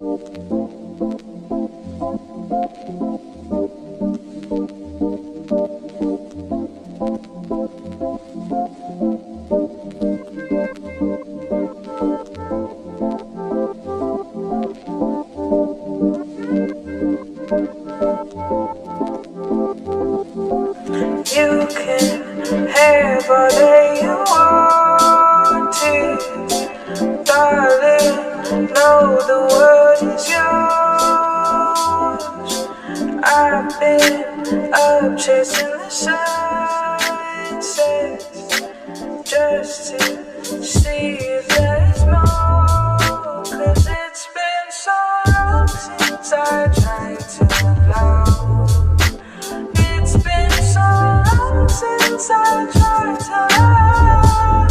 You can have all that you wanted, darling. Know the world is yours. I've been up chasing the sunsets just to see if there's more. 'Cause it's been so long since I tried to love. It's been so long since I tried to love.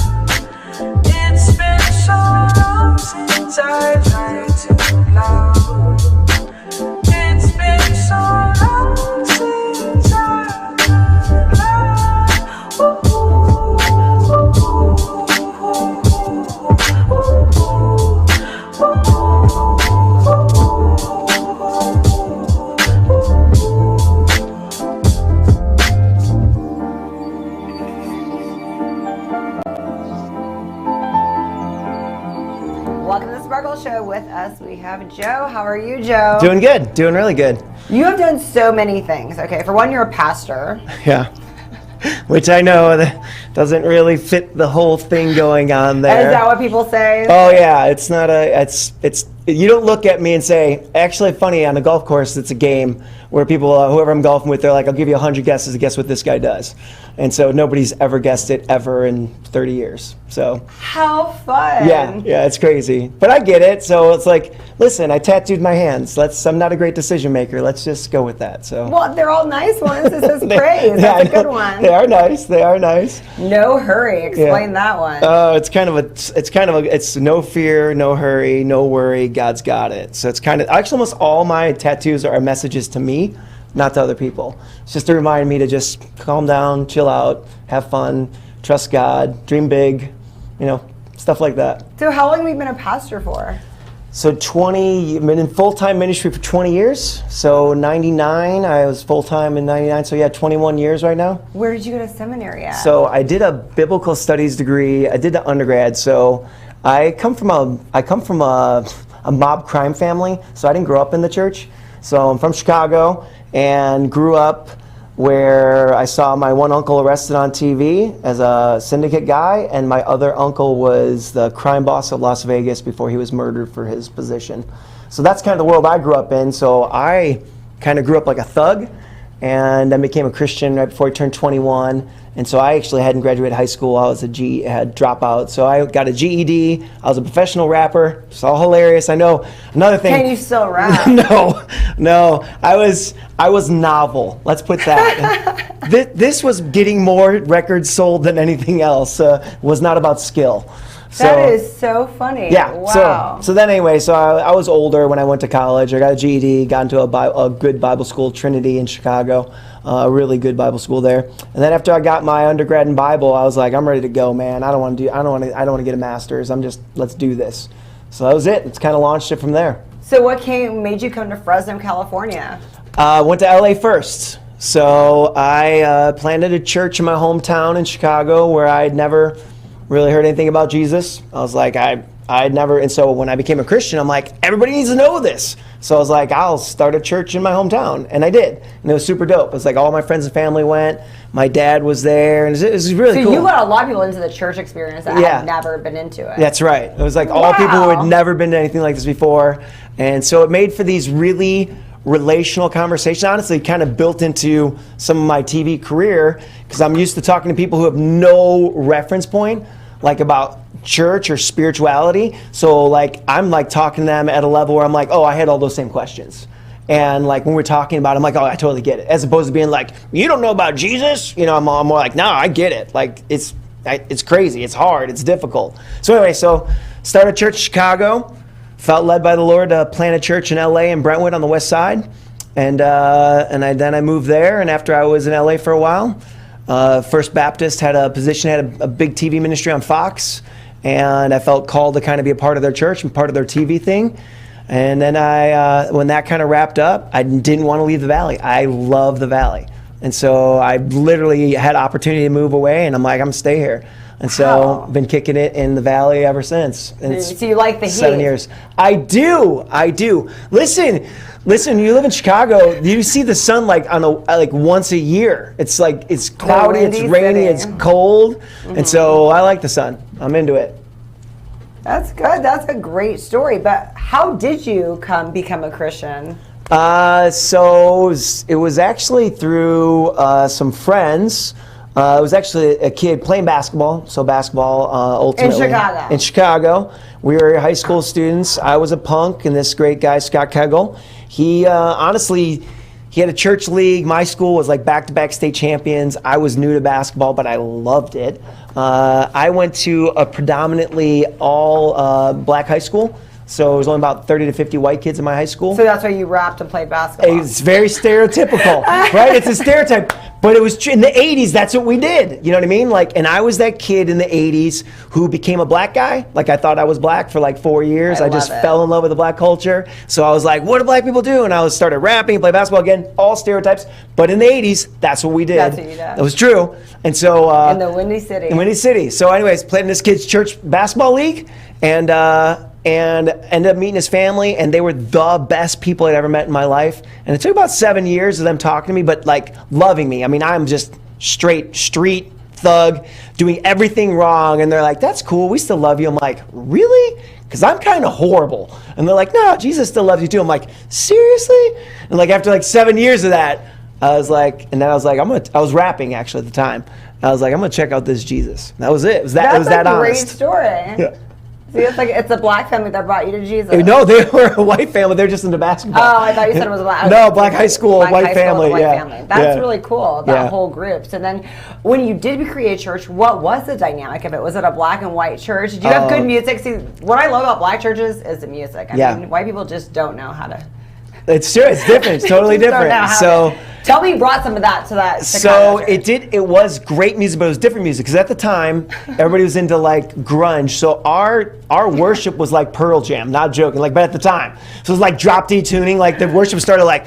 It's been so long since I tried to love. It's been so long since I tried to love. Welcome to the Sparkle Show. With us, we have Joe. How are you, Joe? Doing good. Doing really good. You have done so many things. Okay, for one, you're a pastor. Yeah. Which I know that doesn't really fit the whole thing going on there. Is that what people say? Oh yeah, it's not it's you don't look at me and say, actually funny, on a golf course it's a game where people, whoever I'm golfing with, they're like, I'll give you 100 guesses to guess what this guy does. And so nobody's ever guessed it ever in 30 years. So How fun. yeah, it's crazy. But I get it. So it's like, listen, I tattooed my hands. I'm not a great decision maker. Let's just go with that. So Well, they're all nice ones. This is praise. That's a good one. They are nice. They are nice. No hurry. Explain that one. It's no fear, no hurry, no worry. God's got it. So it's kind of, actually almost all my tattoos are messages to me, not to other people. It's just to remind me to just calm down, chill out, have fun, trust God, dream big, stuff like that. So how long have you been a pastor for? So been in full-time ministry for 20 years. So 99, I was full-time in 99. So yeah, 21 years right now. Where did you go to seminary at? So I did a biblical studies degree. I did the undergrad. So I come from a mob crime family. So I didn't grow up in the church. So I'm from Chicago and grew up where I saw my one uncle arrested on TV as a syndicate guy, and my other uncle was the crime boss of Las Vegas before he was murdered for his position. So that's kind of the world I grew up in. So I kind of grew up like a thug, and then became a Christian right before I turned 21. And so I actually hadn't graduated high school. I was had dropout. So I got a GED. I was a professional rapper. It's all hilarious. I know. Another thing. Can you still rap? No. I was novel. Let's put that. This was getting more records sold than anything else. Was not about skill. That is so funny. Yeah. Wow. So then anyway, I was older when I went to college. I got a GED, got into a good Bible school, Trinity in Chicago, a really good Bible school there. And then after I got my undergrad in Bible, I was like, I'm ready to go, man. I don't want to get a master's. Let's do this. So that was it. It's kind of launched it from there. So what made you come to Fresno, California? Went to LA first. So I planted a church in my hometown in Chicago where I'd never really heard anything about Jesus. I was like, I'd never, and so when I became a Christian, I'm like, everybody needs to know this. So I was like, I'll start a church in my hometown, and I did, and it was super dope. It was like all my friends and family went. My dad was there, and it was really cool. So you got a lot of people into the church experience that had never been into it. That's right. It was like all people who had never been to anything like this before, and so it made for these really relational conversations. Honestly, kind of built into some of my TV career, because I'm used to talking to people who have no reference point, like about church or spirituality. So like I'm like talking to them at a level where I'm like, oh, I had all those same questions. And like when we're talking about it, I'm like, oh, I totally get it. As opposed to being like, you don't know about Jesus? I'm more like, no, I get it. Like it's crazy, it's hard, it's difficult. So anyway, started church in Chicago, felt led by the Lord to plant a church in LA and Brentwood on the west side. And then I moved there, and after I was in LA for a while, First Baptist had a big TV ministry on Fox, and I felt called to kind of be a part of their church and part of their TV thing. And then when that kind of wrapped up, I didn't want to leave the Valley. I love the Valley. And so I literally had opportunity to move away, and I'm like, I'm going to stay here. And so I've been kicking it in the Valley ever since. And So you like the heat? 7 years. I do. Listen, you live in Chicago, you see the sun like once a year. It's like, it's cloudy, it's rainy, it's cold. And so I like the sun. I'm into it. That's good. That's a great story. But how did you become a Christian? So it was actually through some friends. It was actually a kid playing basketball. So basketball, ultimately. In Chicago. We were high school students. I was a punk, and this great guy, Scott Kegel, he honestly, he had a church league. My school was like back-to-back state champions. I was new to basketball, but I loved it. I went to a predominantly all black high school. So it was only about 30 to 50 white kids in my high school. So that's why you rapped and played basketball. It's very stereotypical, right? It's a stereotype. But it was in the 80s, that's what we did. You know what I mean? Like, and I was that kid in the 80s who became a black guy. Like, I thought I was black for like 4 years. I just fell in love with the black culture. So I was like, what do black people do? And I started rapping, play basketball again, all stereotypes. But in the 80s, that's what we did. That's what you did. That was true. And so in the Windy City. In Windy City. So anyways, played in this kid's church basketball league, and ended up meeting his family, and they were the best people I'd ever met in my life. And it took about 7 years of them talking to me, but like loving me. I mean, I'm just straight street thug, doing everything wrong, and they're like, that's cool, we still love you. I'm like, really? Because I'm kind of horrible. And they're like, no, Jesus still loves you too. I'm like, seriously? And like after like 7 years of that, I was like, I was rapping actually at the time. I was like, I'm gonna check out this Jesus. That was it. It was that honest. That's a great story. Yeah. See, it's a black family that brought you to Jesus. No, they were a white family. They're just into basketball. Oh, I thought you said it was a black. No, black high school, white family. That's really cool. That whole group. So then, when you did create church, what was the dynamic of it? Was it a black and white church? Did you have good music? See, what I love about black churches is the music. I mean, white people just don't know how to. It's true. It's different. It's totally different. So tell me, you brought some of that to that. So it was great music, but it was different music because at the time everybody was into like grunge. So our worship was like Pearl Jam, not joking. Like, but at the time, so it was like drop D tuning. Like the worship started like.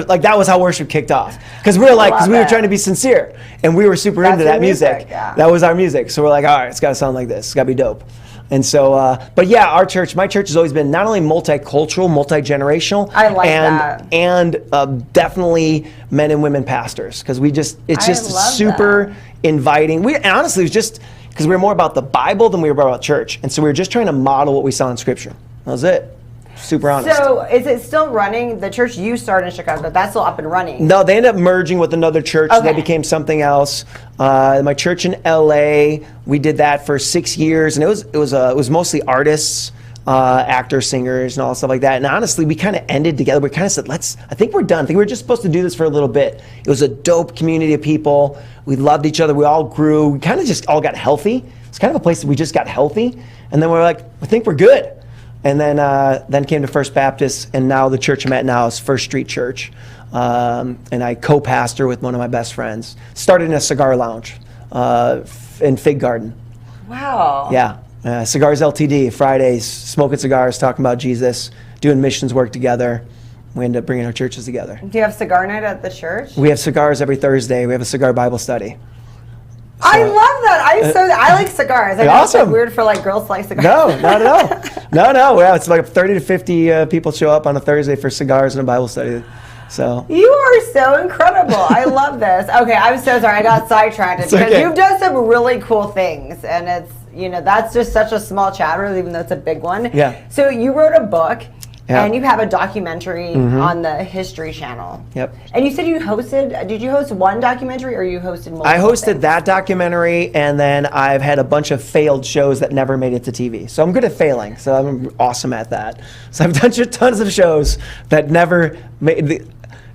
Like that was how worship kicked off because we were trying to be sincere and we were super into that music. That was our music. So we're like, all right, it's got to sound like this. It's got to be dope. And so, but yeah, my church has always been not only multicultural, multi-generational, and definitely men and women pastors because it's just super inviting. And honestly, it was just because we were more about the Bible than we were about church, and so we were just trying to model what we saw in Scripture. That was it. Super honest. So is it still running? The church you started in Chicago, that's still up and running? No, they ended up merging with another church. Okay. They became something else. My church in LA, we did that for 6 years, and it was mostly artists, actors, singers, and all stuff like that. And honestly, we kind of ended together. We kind of said, I think we're done. I think we were just supposed to do this for a little bit. It was a dope community of people. We loved each other. We all grew. We kind of just all got healthy. It's kind of a place that we just got healthy. And then we were like, I think we're good. And then came to First Baptist, and now the church I'm at now is First Street Church. And I co-pastor with one of my best friends. Started in a cigar lounge in Fig Garden. Wow. Yeah. Cigars LTD, Fridays, smoking cigars, talking about Jesus, doing missions work together. We end up bringing our churches together. Do you have cigar night at the church? We have cigars every Thursday. We have a cigar Bible study. So, I love that. I like cigars. I know awesome. It's like weird for like girls to like cigars. No, not at all. No. Well, it's like 30 to 50 people show up on a Thursday for cigars and a Bible study. So you are so incredible. I love this. Okay, I'm so sorry. I got sidetracked because you've done some really cool things, and it's that's just such a small chapter, even though it's a big one. Yeah. So you wrote a book. Yeah. And you have a documentary on the History Channel. Yep. And you said did you host one documentary or you hosted multiple? I hosted that documentary, and then I've had a bunch of failed shows that never made it to TV. So I'm good at failing. So I'm awesome at that. So I've done tons of shows that never made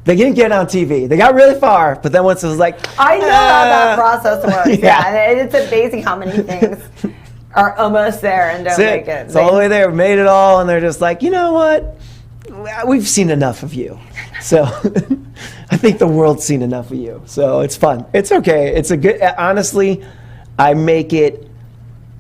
they didn't get on TV. They got really far, but then once it was like... I know how that process works. Yeah. And it's amazing how many things... are almost there and don't make it. It's all the way there. Made it all, and they're just like, you know what? We've seen enough of you. So I think the world's seen enough of you. So it's fun. It's okay. It's a good. Honestly, I make it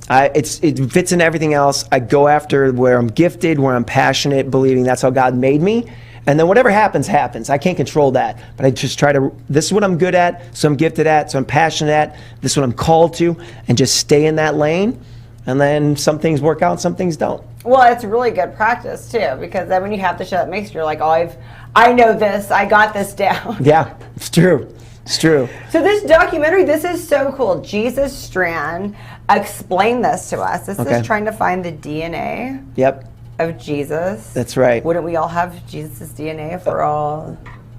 It fits in everything else. I go after where I'm gifted, where I'm passionate, believing that's how God made me. And then whatever happens, happens. I can't control that. But I just try to, this is what I'm good at, so I'm gifted at, so I'm passionate at, this is what I'm called to, and just stay in that lane. And then some things work out, some things don't. Well, it's really good practice too, because then when you have the show that makes, you're like, oh, I know this, I got this down. Yeah, it's true. It's true. So this documentary, this is so cool. Jesus Strand, explain this to us. This is trying to find the DNA. Yep. Of Jesus. That's right. Wouldn't we all have Jesus' DNA if we're all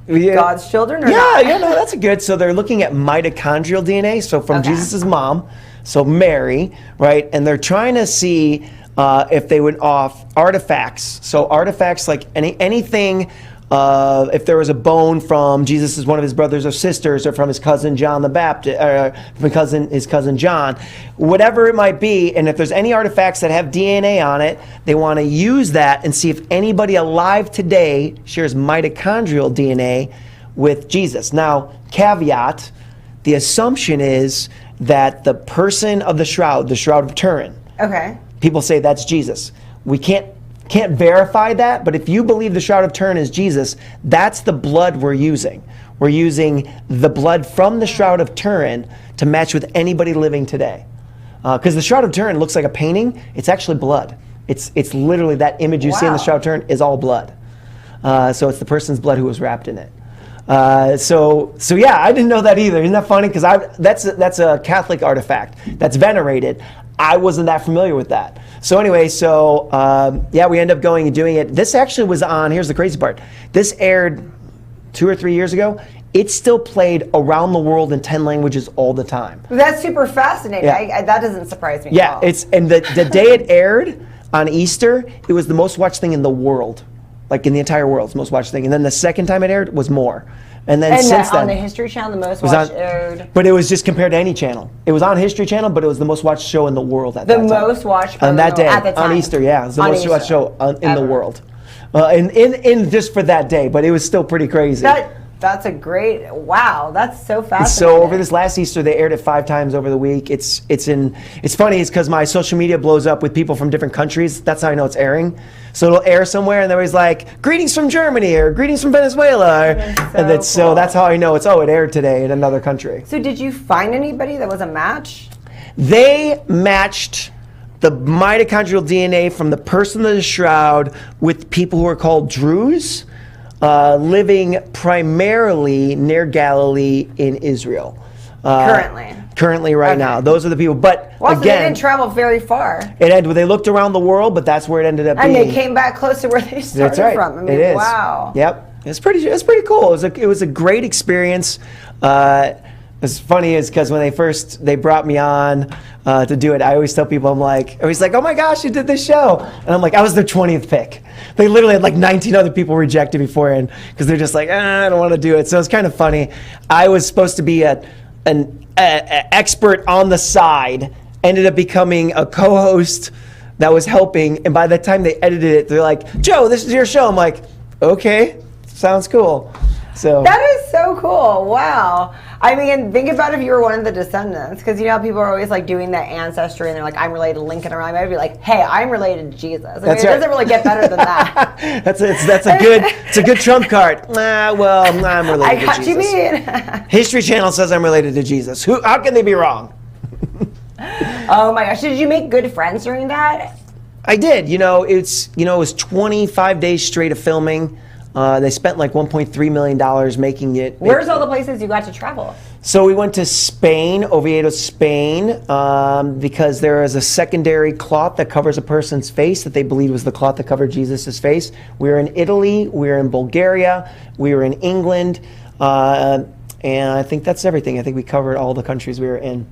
God's children? Or not? No, that's good. So they're looking at mitochondrial DNA, so from Jesus' mom, so Mary, right? And they're trying to see if they would off artifacts. So artifacts like anything. If there was a bone from Jesus' one of his brothers or sisters, or from his cousin John the Baptist, or from his cousin John, whatever it might be, and if there's any artifacts that have DNA on it, they want to use that and see if anybody alive today shares mitochondrial DNA with Jesus. Now, caveat, the assumption is that the person of the Shroud of Turin, people say that's Jesus. We can't verify that, but if you believe the Shroud of Turin is Jesus, that's the blood we're using. We're using the blood from the Shroud of Turin to match with anybody living today. Because the Shroud of Turin looks like a painting, it's actually blood. It's literally that image you see in the Shroud of Turin is all blood. So it's the person's blood who was wrapped in it. So yeah, I didn't know that either. Isn't that funny? Because that's a Catholic artifact that's venerated. I wasn't that familiar with that. So anyway, we end up going and doing it. This actually was on, here's the crazy part. This aired 2 or 3 years ago. It's still played around the world in 10 languages all the time. That's super fascinating. Yeah. That doesn't surprise me at all. And the day it aired on Easter, it was the most watched thing in the world. Like in the entire world, it's the most watched thing. And then the second time it aired was more. And then since then, on the History Channel, the most watched aired. But it was just compared to any channel. It was on History Channel, but it was the most watched show in the world at that time. The most watched on that day at the time. On Easter, yeah, it was the most watched show in the world. In just for that day, but it was still pretty crazy. That's a great, wow, that's so fascinating. So over this last Easter, they aired it 5 times over the week. It's funny, it's because my social media blows up with people from different countries. That's how I know it's airing. So it'll air somewhere, and they're always like, greetings from Germany, or greetings from Venezuela. So that's how I know it aired today in another country. So did you find anybody that was a match? They matched the mitochondrial DNA from the person of the Shroud with people who are called Druze, living primarily near Galilee in Israel. Currently right now. Those are the people. But again, so they didn't travel very far. They looked around the world, but that's where it ended up being. And they came back close to where they started from. I mean, it is. Wow. Yep. It's pretty cool. It was a great experience. It's funny is because when they brought me on to do it, I always tell people, I'm like, oh my gosh, you did this show. And I'm like, I was their 20th pick. They literally had like 19 other people rejected beforehand because they're just like, I don't want to do it. So it's kind of funny. I was supposed to be an expert on the side, ended up becoming a co-host that was helping. And by the time they edited it, they're like, Joe, this is your show. I'm like, okay, sounds cool. So that is so cool. Wow. I mean, think about if you were one of the descendants, because you know how people are always like doing that ancestry and they're like, I'm related to Lincoln, or I might be like, hey, I'm related to Jesus. I mean, it doesn't really get better than that. That's a good trump card. I'm related to Jesus. You mean. History Channel says I'm related to Jesus. How can they be wrong? Oh my gosh. Did you make good friends during that? I did. It was 25 days straight of filming. They spent like $1.3 million making it. Where's all the places you got to travel? So we went to Spain, Oviedo, Spain, because there is a secondary cloth that covers a person's face that they believe was the cloth that covered Jesus' face. We were in Italy, we were in Bulgaria, we were in England, and I think that's everything. I think we covered all the countries we were in.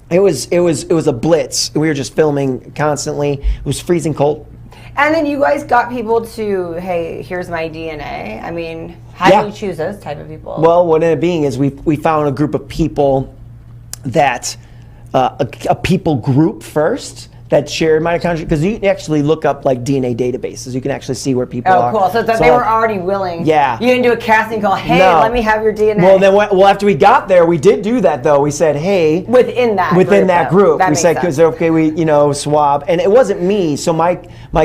It was a blitz. We were just filming constantly. It was freezing cold. And then you guys got people to, hey, here's my DNA. I mean, how do you choose those type of people? Well, what ended up being is we found a group of people that, a people group first that shared mitochondria, because you can actually look up like DNA databases. You can actually see where people are. Oh, cool. So they were already willing. Yeah. You didn't do a casting call. Hey, let me have your DNA. Well, then, after we got there, we did do that though. We said, hey, within that group, that we said, because okay, we swab, and it wasn't me. So my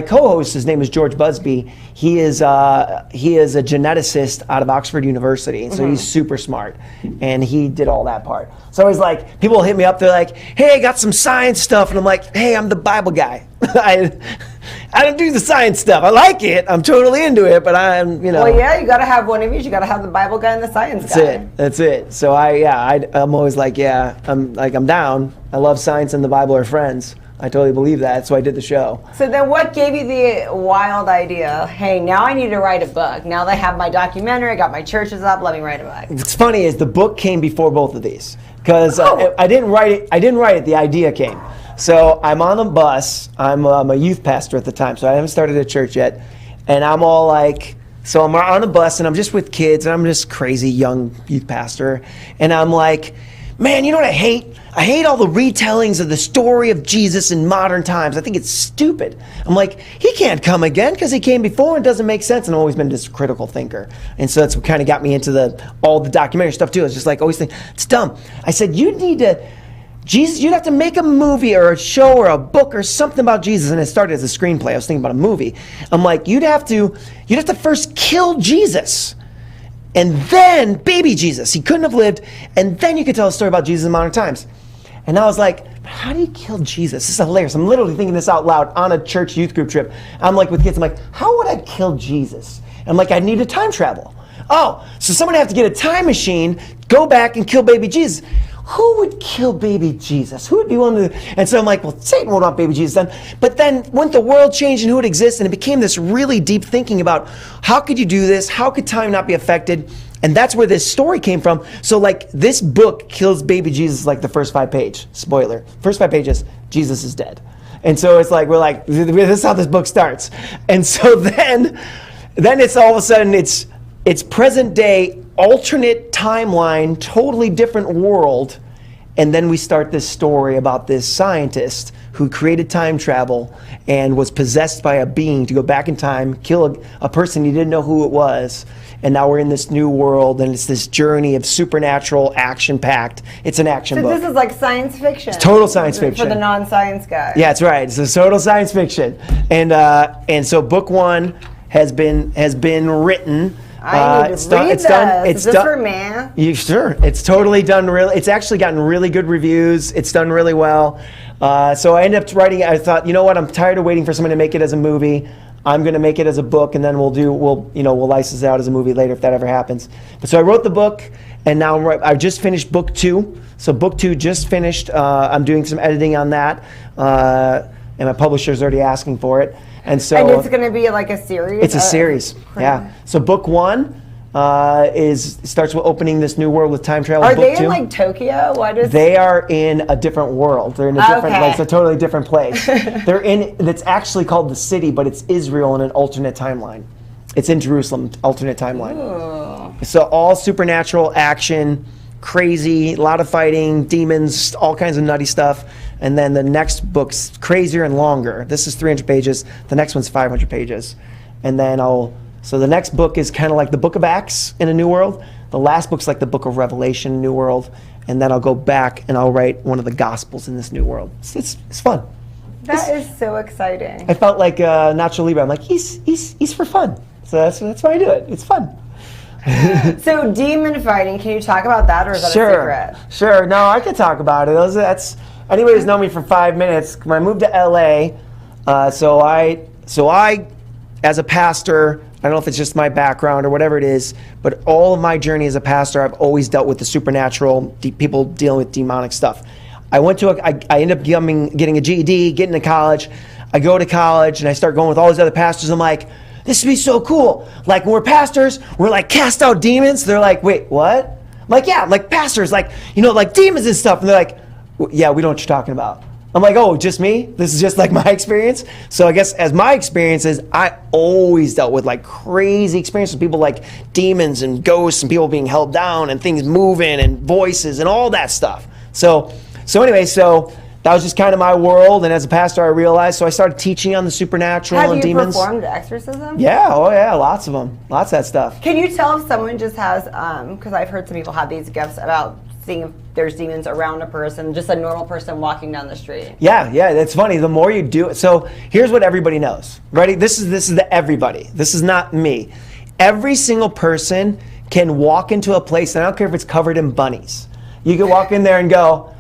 co-host, his name is George Busby. He is a geneticist out of Oxford University, so he's super smart, and he did all that part. So he's like, people hit me up, they're like, hey, I got some science stuff, and I'm like, hey, I'm the Bible guy. I don't do the science stuff. I like it. I'm totally into it, but I'm, Well, yeah, you got to have one of each. You got to have the Bible guy and the science guy. That's it. So I'm always like, I'm down. I love science and the Bible are friends. I totally believe that, so I did the show. So then what gave you the wild idea, hey, now I need to write a book. Now that I have my documentary, I got my churches up, let me write a book. What's funny is the book came before both of these, because I didn't write it, the idea came. So I'm on a bus, I'm a youth pastor at the time, so I haven't started a church yet, and I'm all like, so I'm on a bus and I'm just with kids, and I'm just crazy young youth pastor, and I'm like, man, you know what I hate? I hate all the retellings of the story of Jesus in modern times. I think it's stupid. I'm like, he can't come again because he came before and it doesn't make sense. And I've always been this critical thinker. And so that's what kind of got me into all the documentary stuff too. It's just like, always think, it's dumb. I said, you'd have to make a movie or a show or a book or something about Jesus. And it started as a screenplay. I was thinking about a movie. I'm like, you'd have to first kill Jesus. And then baby Jesus, he couldn't have lived, and then you could tell a story about Jesus in modern times. And I was like, how do you kill Jesus? This is hilarious. I'm literally thinking this out loud on a church youth group trip. I'm like with kids, I'm like, how would I kill Jesus? I'm like, I need to time travel. Oh, so someone would have to get a time machine, go back and kill baby Jesus. Who would kill baby Jesus? Who would be willing to? And so I'm like, well, Satan would want baby Jesus then. But then wouldn't the world change and who would exist? And it became this really deep thinking about how could you do this? How could time not be affected? And that's where this story came from. So like this book kills baby Jesus like the first 5 pages. Spoiler. First 5 pages, Jesus is dead. And so it's like, we're like, this is how this book starts. And so then it's all of a sudden, it's present day, alternate timeline, totally different world. And then we start this story about this scientist who created time travel and was possessed by a being to go back in time, kill a person he didn't know who it was. And now we're in this new world, and it's this journey of supernatural, action-packed. It's an action book. So this is like science fiction. It's total science fiction. For the non-science guy. Yeah, that's right. It's total science fiction. And so book 1 has been written. I need to read this. Is this for me? Sure. It's totally done. It's actually gotten really good reviews. It's done really well. So I ended up writing it. I thought, you know what? I'm tired of waiting for someone to make it as a movie. I'm going to make it as a book, and then we'll license it out as a movie later if that ever happens. But so I wrote the book, and now I just finished book 2. So book 2 just finished. I'm doing some editing on that, and my publisher's already asking for it. And so it's going to be like a series? It's a series, yeah. So book 1 starts with opening this new world with time travel. Are book they 2, in like Tokyo? They are in a different world. They're in a different place, a totally different place. It's actually called the city, but it's Israel in an alternate timeline. It's in Jerusalem, alternate timeline. Ooh. So all supernatural action, crazy, a lot of fighting, demons, all kinds of nutty stuff. And then the next book's crazier and longer. This is 300 pages. The next one's 500 pages. And then so the next book is kind of like the Book of Acts in a new world. The last book's like the Book of Revelation in a new world. And then I'll go back and I'll write one of the Gospels in this new world. It's fun. That is so exciting. I felt like Nacho Libre. I'm like, he's for fun. So that's why I do it. It's fun. So demon fighting, can you talk about that, or is that a secret? Sure. No, I can talk about it. Anybody who's known me for 5 minutes, when I moved to LA, so I, as a pastor, I don't know if it's just my background or whatever it is, but all of my journey as a pastor, I've always dealt with the supernatural, people dealing with demonic stuff. I ended up getting a GED, getting to college. I go to college and I start going with all these other pastors. I'm like, this would be so cool. Like when we're pastors, we're like cast out demons. They're like, wait, what? I'm like, yeah, like pastors, like, like demons and stuff. And they're like, yeah, we know what you're talking about. I'm like, oh, just me? This is just like my experience? So I guess as my experience is, I always dealt with like crazy experiences, people like demons and ghosts and people being held down and things moving and voices and all that stuff. So that was just kind of my world. And as a pastor, I realized, so I started teaching on the supernatural and demons. Have you performed exorcism? Yeah, oh yeah, lots of them. Lots of that stuff. Can you tell if someone just has, because I've heard some people have these gifts about seeing if there's demons around a person, just a normal person walking down the street. Yeah, it's funny. The more you do it, so here's what everybody knows. Ready? This is the everybody. This is not me. Every single person can walk into a place, and I don't care if it's covered in bunnies. You can walk in there and go,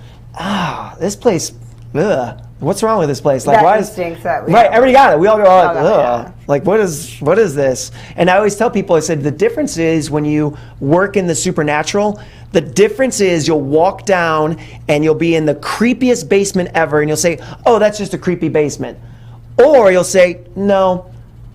this place, ugh. What's wrong with this place? Like, why stinks that we right? Everybody got it. We all go, like, ugh. Yeah. Like, what is this? And I always tell people, I said, the difference is when you work in the supernatural, the difference is you'll walk down and you'll be in the creepiest basement ever, and you'll say, oh, that's just a creepy basement. Or you'll say, no,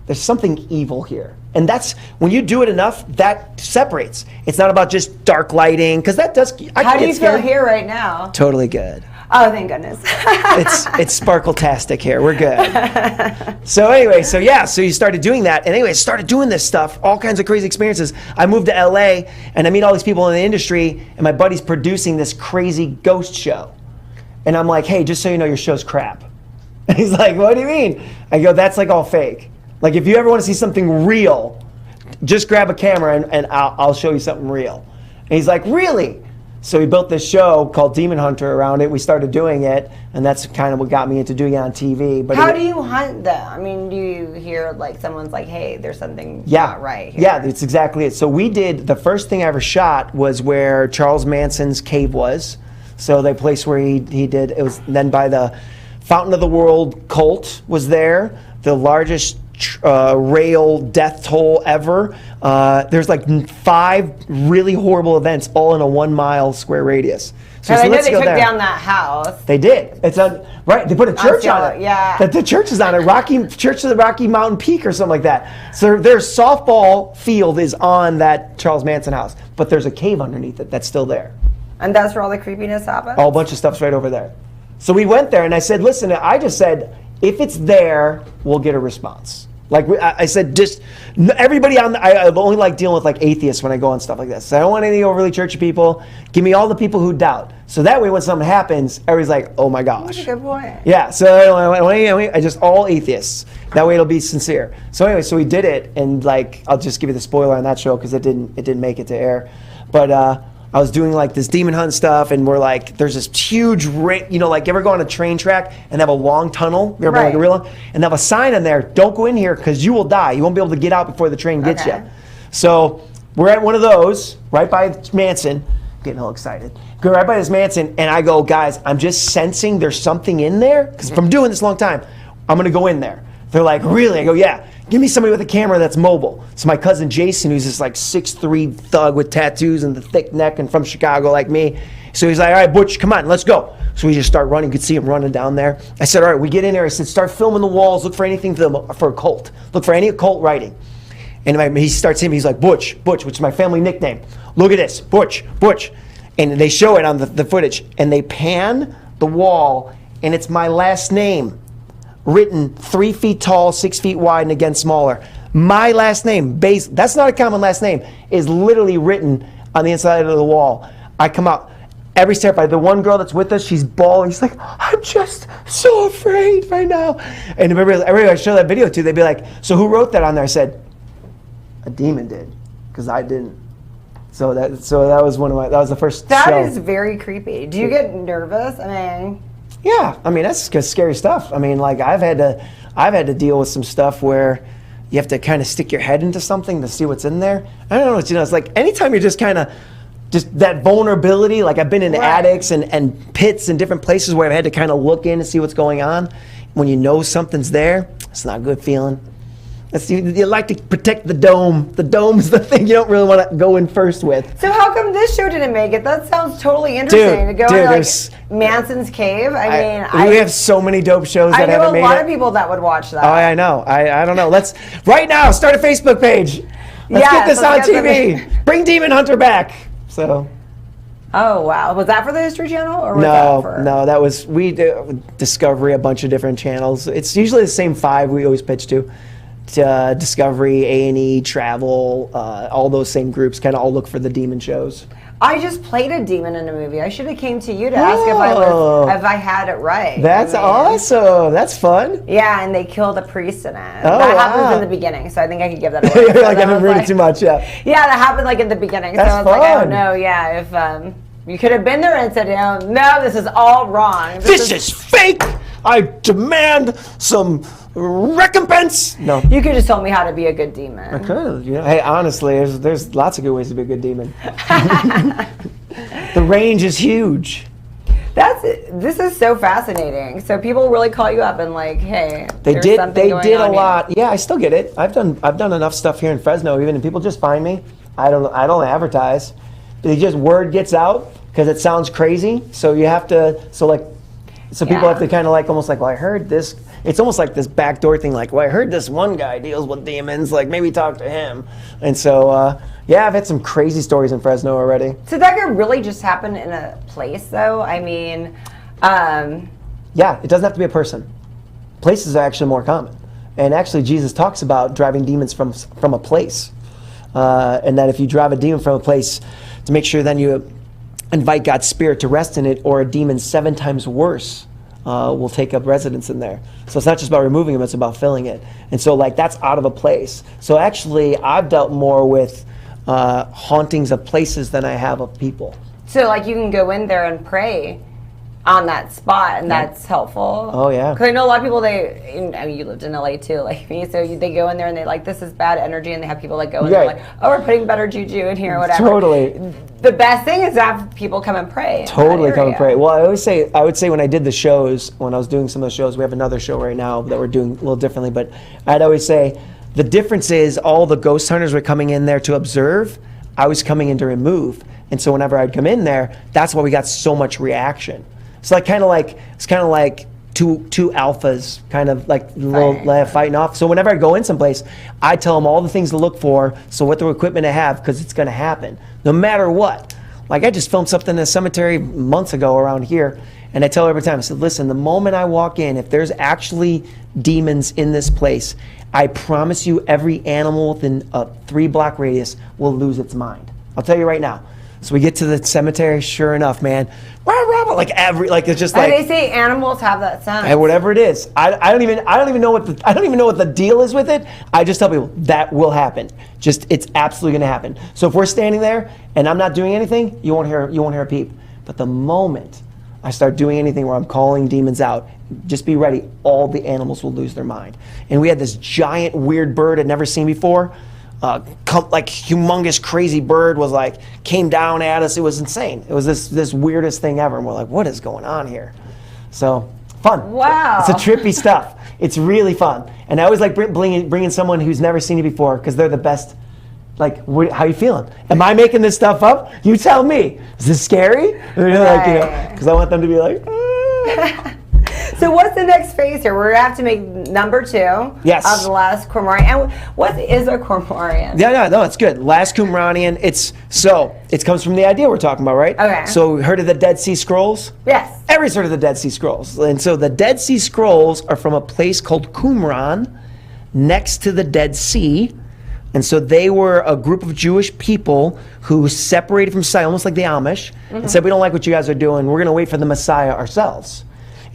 there's something evil here. And that's, when you do it enough, that separates. It's not about just dark lighting, because that does, How do you feel here right now? Totally good. Oh, thank goodness. it's sparkle-tastic here. We're good. So anyway, so you started doing that. And anyway, I started doing this stuff, all kinds of crazy experiences. I moved to LA, and I meet all these people in the industry, and my buddy's producing this crazy ghost show. And I'm like, hey, just so you know, your show's crap. And he's like, what do you mean? I go, that's like all fake. Like, if you ever want to see something real, just grab a camera and I'll show you something real. And he's like, really? So we built this show called Demon Hunter around it. We started doing it, and that's kind of what got me into doing it on TV. But how do you hunt them? I mean, do you hear like someone's like, hey, there's something not right here? Yeah, that's exactly it. So we did, the first thing I ever shot was where Charles Manson's cave was. So the place where he did, it was then by the Fountain of the World cult was there, the largest rail death toll ever. There's like 5 really horrible events all in a 1 mile square radius. So I know they took down that house. They did. It's on, right. They put a church on it. Yeah. The church is on it. Church of the Rocky Mountain Peak or something like that. So their softball field is on that Charles Manson house, but there's a cave underneath it that's still there. And that's where all the creepiness happens? A bunch of stuff's right over there. So we went there, and I said, listen, I just said, if it's there, we'll get a response. Like I said, just everybody I only like dealing with like atheists when I go on stuff like this. So I don't want any overly churchy people. Give me all the people who doubt. So that way when something happens, everybody's like, oh my gosh. That's a good point. Yeah, so I just all atheists. That way it'll be sincere. So anyway, so we did it, and like, I'll just give you the spoiler on that show because it didn't make it to air. But I was doing like this demon hunt stuff, and we're like, there's this huge, like, you ever go on a train track and have a long tunnel? You ever been like a real long? And they have a sign on there, don't go in here because you will die. You won't be able to get out before the train gets you. So we're at one of those, right by Manson, getting all excited. Go right by this Manson, and I go, guys, I'm just sensing there's something in there, because from doing this a long time, I'm going to go in there. They're like, really? I go, yeah. Give me somebody with a camera that's mobile. So my cousin Jason, who's this like 6'3" thug with tattoos and the thick neck and from Chicago like me. So he's like, all right, Butch, come on, let's go. So we just start running. You could see him running down there. I said, all right, we get in there. I said, start filming the walls. Look for anything for occult. Look for any occult writing. And he starts him. He's like, Butch, which is my family nickname. Look at this, Butch. And they show it on the footage. And they pan the wall, and it's my last name, written 3 feet tall, 6 feet wide, and again smaller. My last name, that's not a common last name, is literally written on the inside of the wall. I come out, every terrified. The one girl that's with us, she's bawling. She's like, I'm just so afraid right now. And everybody I show that video to, they'd be like, so who wrote that on there? I said, a demon did, because I didn't. So that was that was the first show. That is very creepy. Do you get nervous? I mean... Yeah, I mean, that's scary stuff. I mean, like, I've had to deal with some stuff where you have to kind of stick your head into something to see what's in there. I don't know, it's like anytime you're just kind of, just that vulnerability, like I've been in attics and pits and different places where I've had to kind of look in and see what's going on. When you know something's there, it's not a good feeling. You like to protect the dome. The dome's the thing you don't really want to go in first with. So how come this show didn't make it? That sounds totally interesting. To go into like Manson's cave. We have so many dope shows that haven't made it. I know a lot of people that would watch that. Oh, I know. I don't know. Let's right now start a Facebook page. Let's get this on TV. Bring Demon Hunter back. So. Oh wow! Was that for the History Channel or was No, that was we do Discovery, a bunch of different channels. It's usually the same 5 we always pitch to. Discovery, A&E, Travel, all those same groups kind of all look for the demon shows. I just played a demon in a movie. I should have came to you to ask if I had it right. That's awesome. That's fun. Yeah, and they killed a priest in it. Oh, that happens in the beginning, so I think I could give that away. You're like, I haven't read it too much, yeah. Yeah, that happened like in the beginning. That's so I was fun. like, I don't know, yeah, if you could have been there and said, no, this is all wrong. This is fake. I demand some recompense. No. You could just tell me how to be a good demon. I could have. Hey, honestly, there's lots of good ways to be a good demon. The range is huge. This is so fascinating. So people really call you up and like, hey, they did a lot. Here. Yeah, I still get it. I've done enough stuff here in Fresno, even, and people just find me. I don't advertise. They just, word gets out because it sounds crazy. So you have to people have to kind of like almost like, well, I heard this. It's almost like this backdoor thing, like, well, I heard this one guy deals with demons, like maybe talk to him. And so I've had some crazy stories in Fresno already. So that could really just happen in a place, though? I mean, yeah, it doesn't have to be a person. Places are actually more common. And actually, Jesus talks about driving demons from a place. And that if you drive a demon from a place, to make sure then you invite God's Spirit to rest in it, or a demon 7 times worse will take up residence in there. So it's not just about removing them, it's about filling it. And so like that's out of a place. So actually, I've dealt more with hauntings of places than I have of people. So like you can go in there and pray on that spot, and that's helpful. Oh yeah. Because I know a lot of people. You lived in LA too, like me. So they go in there and they like, this is bad energy, and they have people like go in there like, oh, we're putting better juju in here, or whatever. Totally. The best thing is to have people come and pray. Totally come and pray. Well, I would say when I did the shows, when I was doing some of the shows, we have another show right now that we're doing a little differently. But I'd always say the difference is all the ghost hunters were coming in there to observe. I was coming in to remove, and so whenever I'd come in there, that's why we got so much reaction. It's kind of like two alphas kind of like fighting off. So whenever I go in someplace, I tell them all the things to look for, so what the equipment to have, because it's going to happen no matter what. Like I just filmed something in a cemetery months ago around here, and I tell every time, I said, listen, the moment I walk in, if there's actually demons in this place, I promise you every animal within a 3-block radius will lose its mind. I'll tell you right now. So we get to the cemetery, sure enough, man. It's just like. And they say animals have that sense. And whatever it is, I don't even know what the deal is with it. I just tell people that will happen. It's absolutely going to happen. So if we're standing there and I'm not doing anything, you won't hear a peep. But the moment I start doing anything where I'm calling demons out, just be ready. All the animals will lose their mind. And we had this giant weird bird I'd never seen before. Like humongous crazy bird came down at us. It was insane. It was this weirdest thing ever, and we're like, what is going on here? So fun. Wow. It's a trippy stuff. It's really fun, and I always like bringing someone who's never seen it before, because they're the best. Like, how you feeling? Am I making this stuff up? You tell me. Is this scary? Because I want them to be like. So what's the next phase here? We're going to have to make number 2 of the last Qumranian. And what is a Qumranian? No, it's good. Last Qumranian, it comes from the idea we're talking about, right? Okay. So heard of the Dead Sea Scrolls? Yes. Everybody's heard of the Dead Sea Scrolls. And so the Dead Sea Scrolls are from a place called Qumran, next to the Dead Sea. And so they were a group of Jewish people who separated from society, almost like the Amish, and said, we don't like what you guys are doing. We're going to wait for the Messiah ourselves.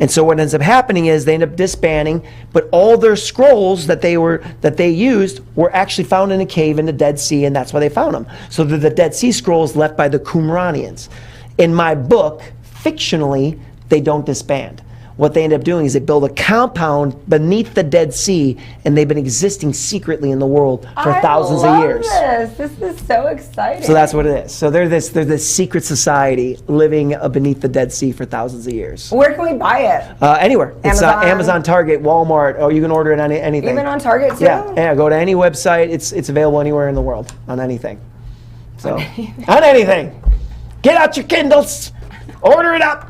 And so what ends up happening is they end up disbanding, but all their scrolls that they used were actually found in a cave in the Dead Sea, and that's why they found them. So they're the Dead Sea Scrolls left by the Qumranians. In my book, fictionally, they don't disband. What they end up doing is they build a compound beneath the Dead Sea, and they've been existing secretly in the world for thousands of years. This is so exciting. So that's what it is. So they're this secret society living beneath the Dead Sea for thousands of years. Where can we buy it? Anywhere. It's Amazon, Target, Walmart. Oh, you can order it on anything. Even on Target too? Yeah. Go to any website. It's available anywhere in the world on anything. So on anything. Get out your Kindles. Order it up.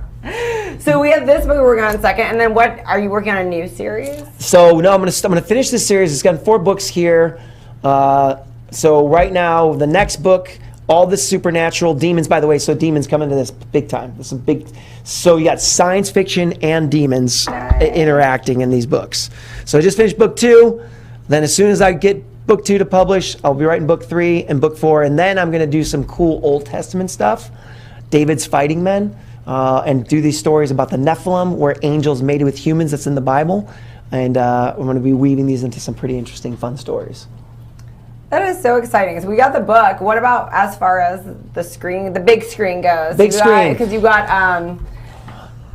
So we have this book we're working on second, and then what are you working on, a new series? So no, I'm gonna finish this series. It's got 4 books here. So right now, the next book, all this supernatural demons. By the way, so demons come into this big time. There's some big. So you got science fiction and demons interacting in these books. So I just finished book 2. Then as soon as I get book 2 to publish. I'll be writing book 3 and book 4, and then I'm going to do some cool Old Testament stuff, David's fighting men, and do these stories about the Nephilim, where angels mated with humans. That's in the Bible, and I'm going to be weaving these into some pretty interesting, fun stories. That is so exciting. So we got the book. What about as far as the screen, the big screen goes? Big screen. Because you got,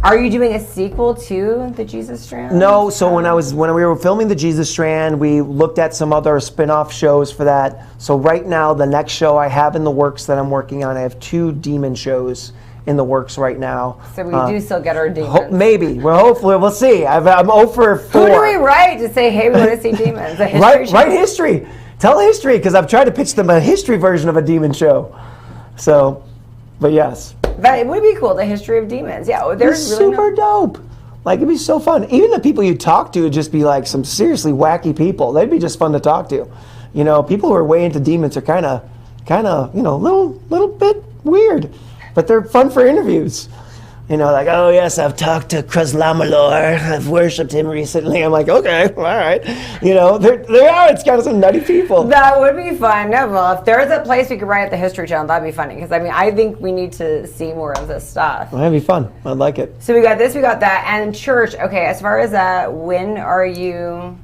are you doing a sequel to the Jesus Strand? No. So when we were filming the Jesus Strand, we looked at some other spin-off shows for that. So right now, the next show I have in the works that I'm working on, I have 2 demon shows in the works right now. So we do still get our demons. Maybe. We'll see. I'm 0 for 4. Who do we write to say, hey, we want to see demons? A history show? Write history. Tell history, because I've tried to pitch them a history version of a demon show. So, but yes. But it would be cool, the history of demons. Yeah, there's really super dope. Like, it'd be so fun. Even the people you talk to would just be like some seriously wacky people. They'd be just fun to talk to. You know, people who are way into demons are kind of, you know, little bit weird, but they're fun for interviews. You know, like, oh yes, I've talked to Kreslamalor. I've worshipped him recently. I'm like, okay, all right. You know, it's kind of some nutty people. That would be fun. No, well, if there's a place we could write at the History Channel, that'd be funny. Because I mean, I think we need to see more of this stuff. Well, that'd be fun. I'd like it. So we got this, we got that, and church. Okay, as far as that, when are you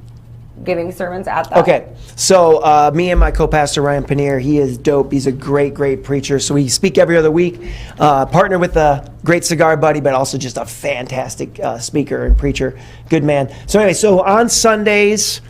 giving sermons at that? Okay, so me and my co-pastor Ryan Paneer, he is dope. He's a great preacher. So we speak every other week. Partner with a great cigar buddy, but also just a fantastic speaker and preacher. Good man. So anyway, so on Sundays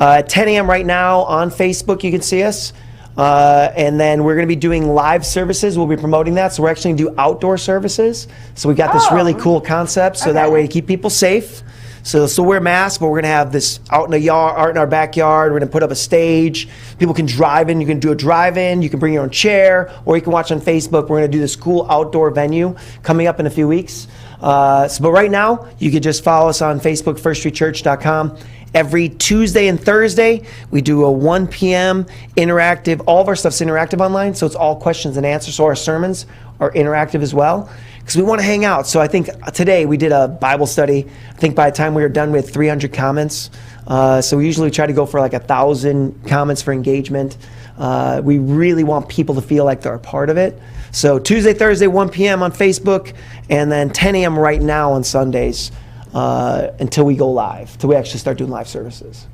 at 10 a.m. right now on Facebook, you can see us. And then we're going to be doing live services. We'll be promoting that. So we're actually going to do outdoor services. So we got this really cool concept. So that way to keep people safe. So they'll still wear masks, but we're going to have this out in the yard, out in our backyard. We're going to put up a stage. People can drive in. You can do a drive-in. You can bring your own chair, or you can watch on Facebook. We're going to do this cool outdoor venue coming up in a few weeks. But right now, you can just follow us on Facebook, firststreetchurch.com. Every Tuesday and Thursday, we do a 1 p.m. interactive. All of our stuff's interactive online, so it's all questions and answers. So our sermons are interactive as well, because we want to hang out. So I think today we did a Bible study. I think by the time we were done with 300 comments. So we usually try to go for like 1,000 comments for engagement. We really want people to feel like they're a part of it. So Tuesday, Thursday, 1 p.m. on Facebook, and then 10 a.m. right now on Sundays until we go live, until we actually start doing live services.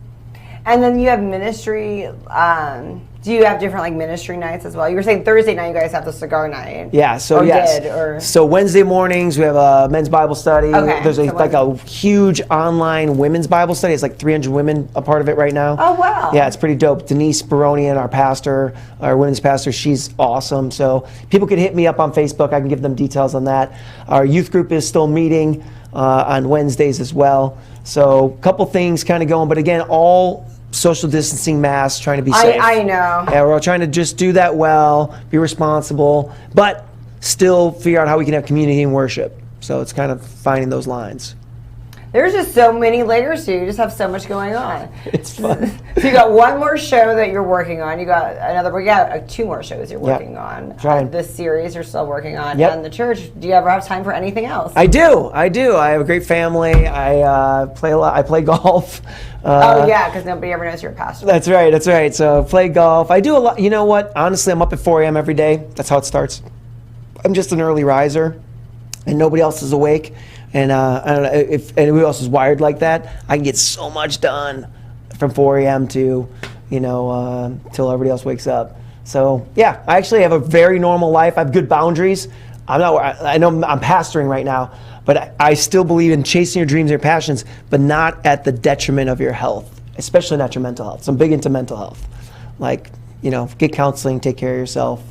And then you have ministry. Do you have different like ministry nights as well? You were saying Thursday night you guys have the cigar night. Yeah. So yes. So Wednesday mornings we have a men's Bible study. Okay. There's a huge online women's Bible study. It's like 300 women a part of it right now. Oh wow. Yeah, it's pretty dope. Denise Baronian, our pastor, our women's pastor, she's awesome. So people can hit me up on Facebook. I can give them details on that. Our youth group is still meeting on Wednesdays as well. So a couple things kind of going, but again, all social distancing, masks, trying to be safe. I know. Yeah, we're all trying to just do that well, be responsible, but still figure out how we can have community and worship. So it's kind of finding those lines. There's just so many layers to you. You just have so much going on. It's fun. So you got one more show that you're working on. You got another. You got 2 more shows you're working on. Trying. This series you're still working on. Yep. And the church. Do you ever have time for anything else? I do. I have a great family. I play a lot. I play golf. Oh yeah, because nobody ever knows you're a pastor. That's right. So play golf. I do a lot. You know what? Honestly, I'm up at 4 a.m. every day. That's how it starts. I'm just an early riser, and nobody else is awake. And I don't know if anybody else is wired like that. I can get so much done from 4 a.m. to, till everybody else wakes up. So yeah, I actually have a very normal life. I have good boundaries. I know I'm pastoring right now, but I still believe in chasing your dreams and your passions, but not at the detriment of your health, especially not your mental health. So I'm big into mental health. Like, get counseling, take care of yourself,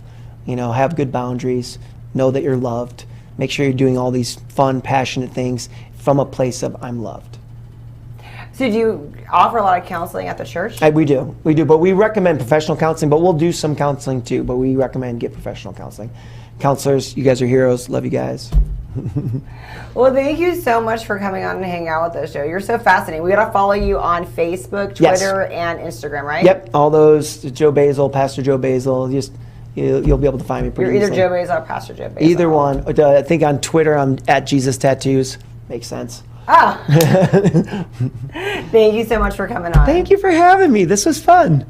have good boundaries, know that you're loved. Make sure you're doing all these fun, passionate things from a place of I'm loved. So do you offer a lot of counseling at the church? We do, but we recommend professional counseling, but we'll do some counseling too, but we recommend get professional counseling. Counselors, you guys are heroes. Love you guys. Well, thank you so much for coming on and hanging out with us, Joe. You're so fascinating. We got to follow you on Facebook, Twitter, and Instagram, right? Yep, all those. Joe Basil, Pastor Joe Basil. You'll be able to find me pretty easily. You're either Joe Basil or Pastor Joe Basil. Either one. I think on Twitter I'm at Jesus Tattoos. Makes sense. Ah. Thank you so much for coming on. Thank you for having me. This was fun.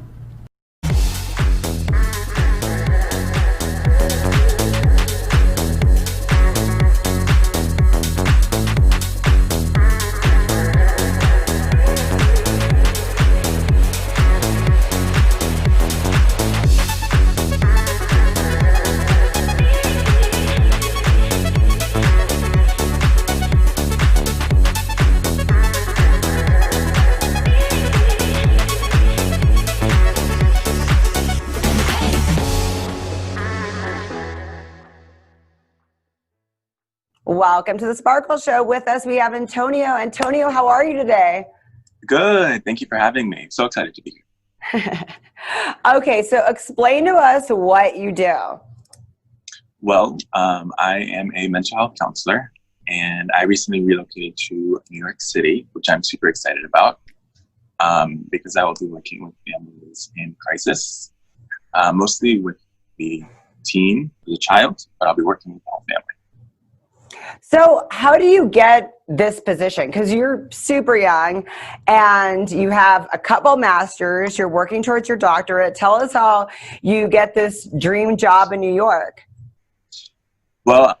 welcome to the Sparkle Show. With us, we have Antonio. Antonio, how are you today? Good. Thank you for having me. So excited to be here. Okay, so explain to us what you do. Well, I am a mental health counselor, and I recently relocated to New York City, which I'm super excited about, because I will be working with families in crisis, mostly with the teen, the child, but I'll be working with the whole family. So how do you get this position? Because you're super young and you have a couple masters, you're working towards your doctorate. Tell us how you get this dream job in New York. Well,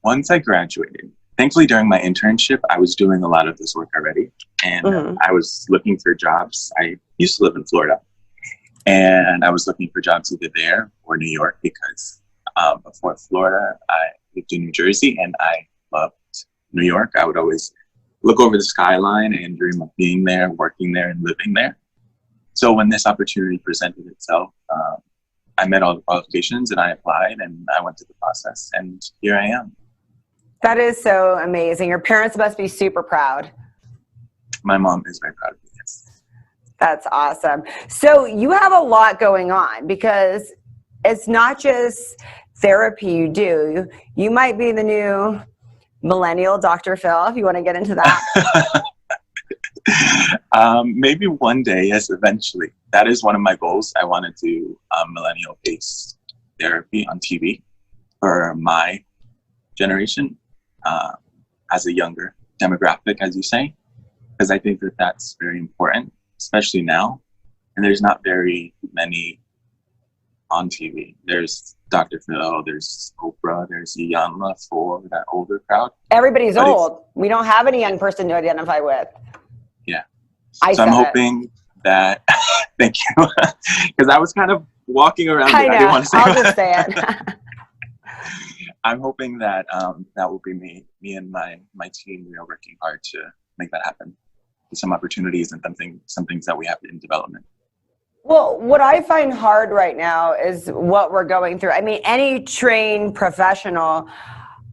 once I graduated, thankfully during my internship, I was doing a lot of this work already. And I was looking for jobs. I used to live in Florida. And I was looking for jobs either there or New York because before Florida, I lived in New Jersey and I loved New York. I would always look over the skyline and dream of being there, working there, and living there. So when this opportunity presented itself, I met all the qualifications and I applied and I went through the process and here I am. That is so amazing. Your parents must be super proud. My mom is very proud of me, yes. That's awesome. So you have a lot going on because it's not just therapy you do. You might be the new millennial Dr. Phil, if you want to get into that. Maybe one day, yes, eventually. That is one of my goals. I want to do millennial-based therapy on TV for my generation as a younger demographic, as you say, because I think that that's very important, especially now. And there's not very many on TV. There's Dr. Phil, there's Oprah, there's Iyanla for that older crowd. Everybody's old. We don't have any young person to identify with. Yeah. So I'm hoping that, thank you, because I was kind of walking around it. I know. I didn't want to say I'll just say it. I'm hoping that that will be me and my team. We are working hard to make that happen. Some opportunities and some things that we have in development. Well, what I find hard right now is what we're going through. I mean, any trained professional,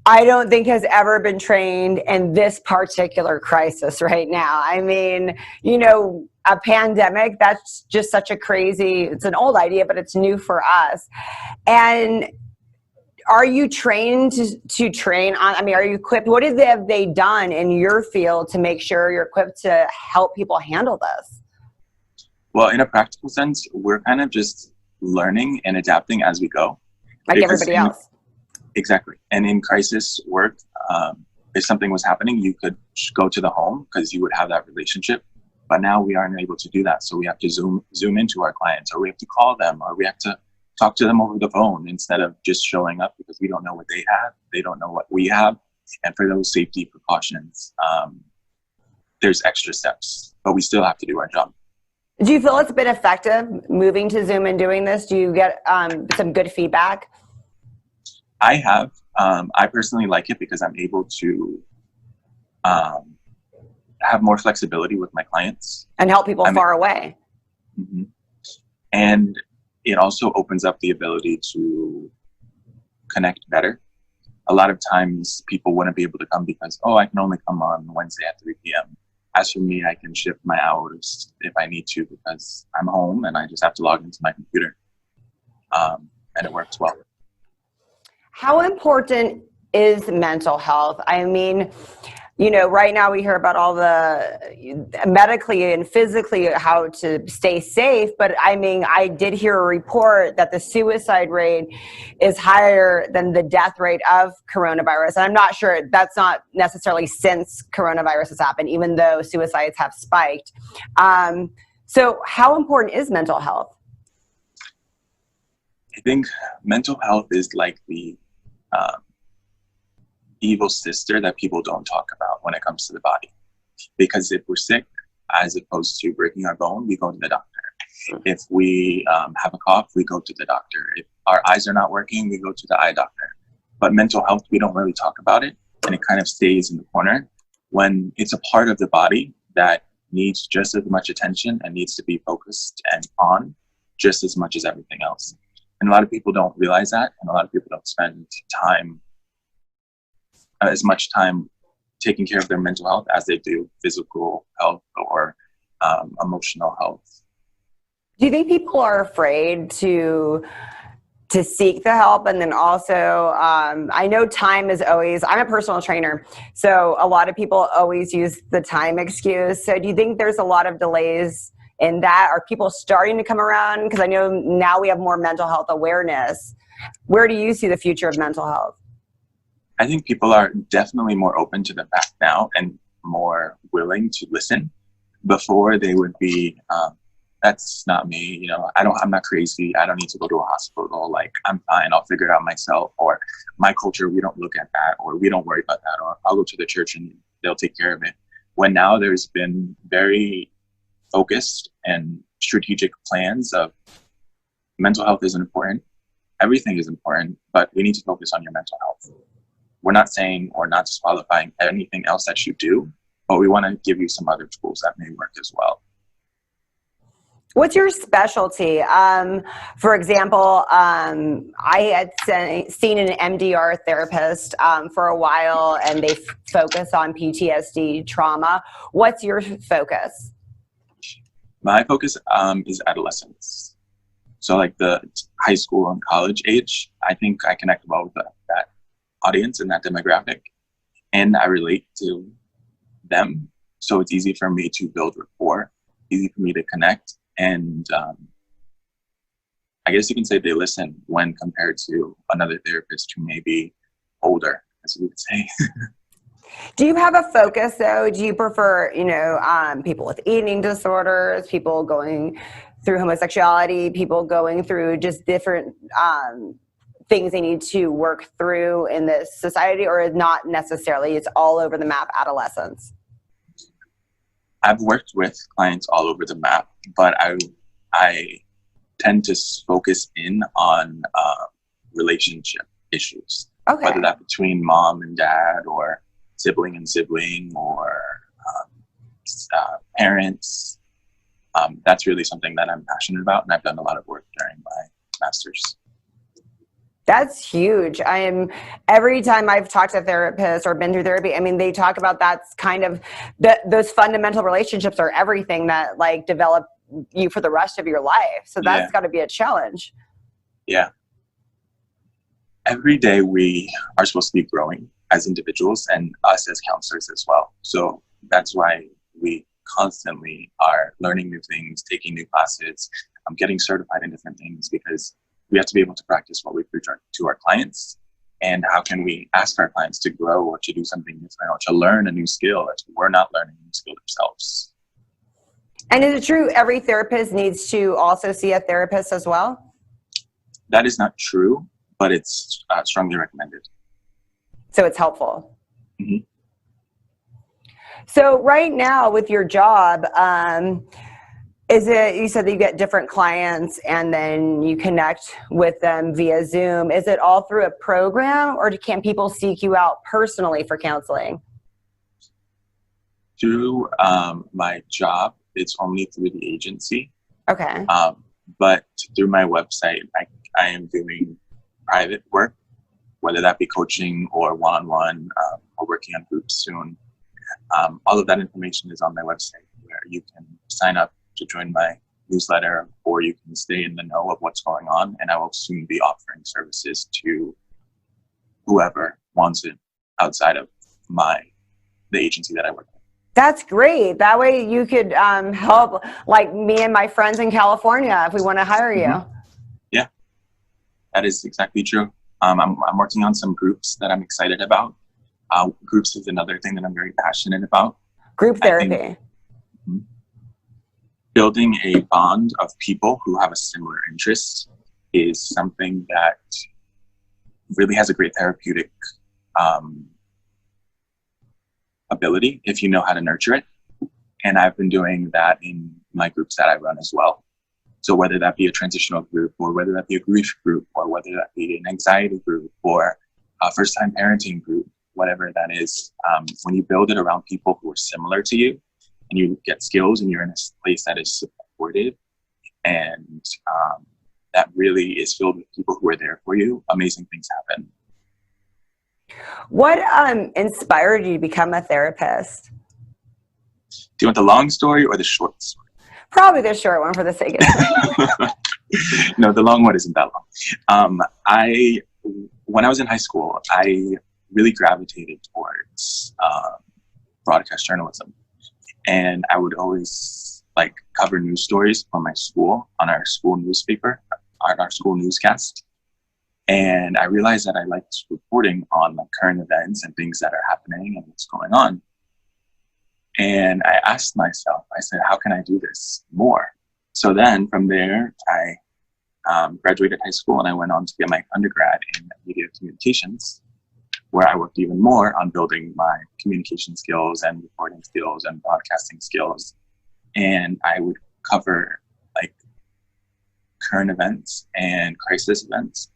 I don't think has ever been trained in this particular crisis right now. I mean, you know, a pandemic, that's just such a crazy, it's an old idea, but it's new for us. And are you trained to train on, I mean, are you equipped? What have they done in your field to make sure you're equipped to help people handle this? Well, in a practical sense, we're kind of just learning and adapting as we go. Like everybody else. Exactly. And in crisis work, if something was happening, you could go to the home because you would have that relationship. But now we aren't able to do that. So we have to zoom into our clients, or we have to call them, or we have to talk to them over the phone instead of just showing up because we don't know what they have. They don't know what we have. And for those safety precautions, there's extra steps, but we still have to do our job. Do you feel it's been effective moving to Zoom and doing this? Do you get some good feedback? I have. I personally like it because I'm able to have more flexibility with my clients. And help people far away. Mm-hmm. And it also opens up the ability to connect better. A lot of times people wouldn't be able to come because, I can only come on Wednesday at 3 p.m. As for me, I can shift my hours if I need to because I'm home and I just have to log into my computer. And it works well. How important is mental health? I mean, you know, right now we hear about all the medically and physically how to stay safe, but I mean, I did hear a report that the suicide rate is higher than the death rate of coronavirus. And I'm not sure, that's not necessarily since coronavirus has happened, even though suicides have spiked. So how important is mental health? I think mental health is like the evil sister that people don't talk about when it comes to the body. Because if we're sick, as opposed to breaking our bone, we go to the doctor. If we have a cough, we go to the doctor. If our eyes are not working, we go to the eye doctor. But mental health, we don't really talk about it, and it kind of stays in the corner when it's a part of the body that needs just as much attention and needs to be focused and on just as much as everything else. And a lot of people don't realize that, and a lot of people don't spend time as much time taking care of their mental health as they do physical health or emotional health. Do you think people are afraid to seek the help? And then also, I know time is always, I'm a personal trainer, so a lot of people always use the time excuse. So do you think there's a lot of delays in that? Are people starting to come around? Because I know now we have more mental health awareness. Where do you see the future of mental health? I think people are definitely more open to the fact now and more willing to listen. Before they would be, that's not me, you know, I'm not crazy. I don't need to go to a hospital. Like, I'm fine. I'll figure it out myself. Or my culture, we don't look at that, or we don't worry about that, or I'll go to the church and they'll take care of it. When now there's been very focused and strategic plans of mental health is important. Everything is important, but we need to focus on your mental health. We're not saying or not disqualifying anything else that you do, but we want to give you some other tools that may work as well. What's your specialty? For example, I had seen an MDR therapist for a while, and they focus on PTSD trauma. What's your focus? My focus is adolescence. So like the high school and college age, I think I connect well with that audience and that demographic, and I relate to them. So it's easy for me to build rapport, easy for me to connect. And I guess you can say they listen when compared to another therapist who may be older, as you would say. Do you have a focus though? Do you prefer, people with eating disorders, people going through homosexuality, people going through just different things they need to work through in this society, or not necessarily? It's all over the map, adolescents? I've worked with clients all over the map, but I tend to focus in on relationship issues, okay. Whether that between mom and dad, or sibling and sibling, or parents. That's really something that I'm passionate about, and I've done a lot of work during my master's. That's huge. Every time I've talked to therapists or been through therapy, they talk about that's kind of those fundamental relationships are everything that like develop you for the rest of your life. So that's got to be a challenge. Yeah. Every day we are supposed to be growing as individuals, and us as counselors as well. So that's why we constantly are learning new things, taking new classes, getting certified in different things, because we have to be able to practice what we preach to our clients. And how can we ask our clients to grow or to do something different or to learn a new skill if we're not learning a new skill themselves? And is it true every therapist needs to also see a therapist as well? That is not true, but it's strongly recommended. So it's helpful. Mm-hmm. So right now with your job, is it, you said that you get different clients and then you connect with them via Zoom. Is it all through a program, or can people seek you out personally for counseling? Through my job, it's only through the agency. Okay. But through my website, I am doing private work, whether that be coaching or one-on-one, or working on groups soon. All of that information is on my website, where you can sign up to join my newsletter, or you can stay in the know of what's going on, and I will soon be offering services to whoever wants it outside of the agency that I work with. That's great. That way you could help like me and my friends in California if we want to hire you. Mm-hmm. Yeah, that is exactly true. I'm working on some groups that I'm excited about. Groups is another thing that I'm very passionate about. Group therapy. Building a bond of people who have a similar interest is something that really has a great therapeutic ability if you know how to nurture it. And I've been doing that in my groups that I run as well. So whether that be a transitional group, or whether that be a grief group, or whether that be an anxiety group, or a first-time parenting group, whatever that is, when you build it around people who are similar to you, and you get skills, and you're in a place that is supportive, and that really is filled with people who are there for you, amazing things happen. What inspired you to become a therapist? Do you want the long story or the short story? Probably the short one for the sake of No, the long one isn't that long. When I was in high school, I really gravitated towards broadcast journalism, and I would always like cover news stories for my school on our school newspaper, on our school newscast. And I realized that I liked reporting on like current events and things that are happening and what's going on. And I asked myself, I said, how can I do this more? So then from there, I graduated high school and I went on to get my undergrad in media communications, where I worked even more on building my communication skills and reporting skills and broadcasting skills. And I would cover like current events and crisis events.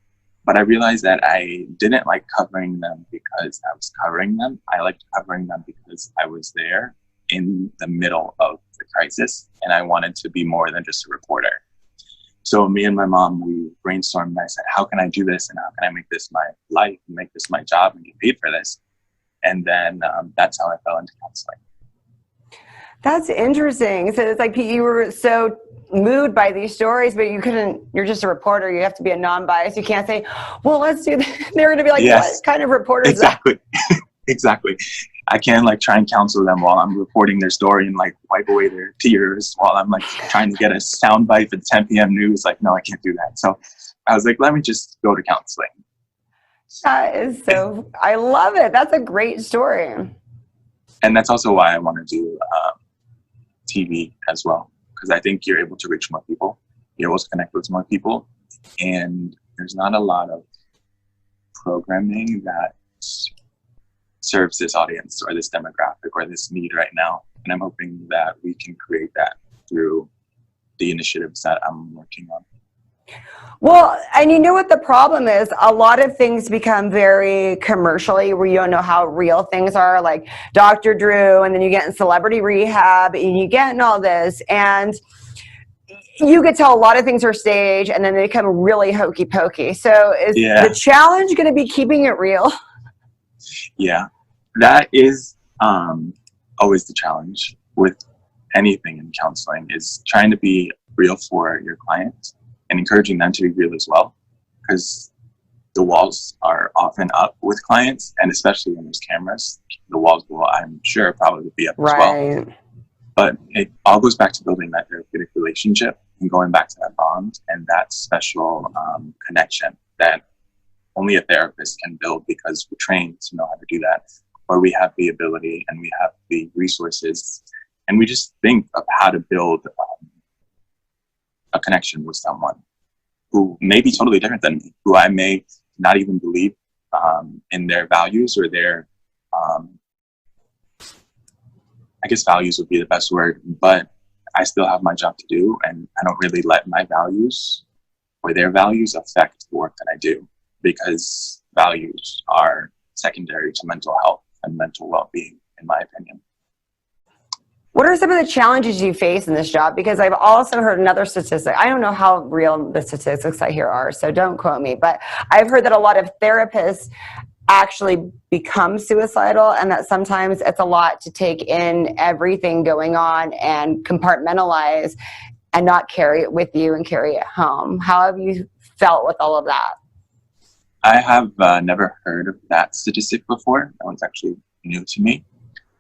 But I realized that I didn't like covering them because I was covering them. I liked covering them because I was there in the middle of the crisis and I wanted to be more than just a reporter. So me and my mom, we brainstormed and I said, how can I do this? And how can I make this my life and make this my job and get paid for this? And then that's how I fell into counseling. That's interesting. So it's like you were so moved by these stories, but you couldn't, you're just a reporter. You have to be a non-biased. You can't say, well, let's do this. They're going to be like, yes. What kind of reporter is that? Exactly. Exactly. I can't like try and counsel them while I'm reporting their story and like wipe away their tears while I'm like trying to get a soundbite for the 10 p.m. news. Like, no, I can't do that. So I was like, let me just go to counseling. That is so, I love it. That's a great story. And that's also why I want to do TV as well, because I think you're able to reach more people. You're able to connect with more people. And there's not a lot of programming that serves this audience or this demographic or this need right now. And I'm hoping that we can create that through the initiatives that I'm working on. Well, and you know what the problem is? A lot of things become very commercially where you don't know how real things are, like Dr. Drew, and then you get in celebrity rehab and you get in all this, and you could tell a lot of things are staged and then they become really hokey pokey. So is the challenge going to be keeping it real? Yeah, that is always the challenge with anything in counseling, is trying to be real for your clients and encouraging them to be real as well, because the walls are often up with clients, and especially when there's cameras, the walls will, I'm sure, probably be up as well. But it all goes back to building that therapeutic relationship and going back to that bond and that special connection that only a therapist can build, because we're trained to know how to do that, or we have the ability and we have the resources, and we just think of how to build a connection with someone who may be totally different than me, who I may not even believe in their values or their, I guess values would be the best word, but I still have my job to do, and I don't really let my values or their values affect the work that I do, because values are secondary to mental health and mental well-being, in my opinion. What are some of the challenges you face in this job? Because I've also heard another statistic. I don't know how real the statistics I hear are, so don't quote me. But I've heard that a lot of therapists actually become suicidal, and that sometimes it's a lot to take in everything going on and compartmentalize and not carry it with you and carry it home. How have you felt with all of that? I have never heard of that statistic before. That one's actually new to me.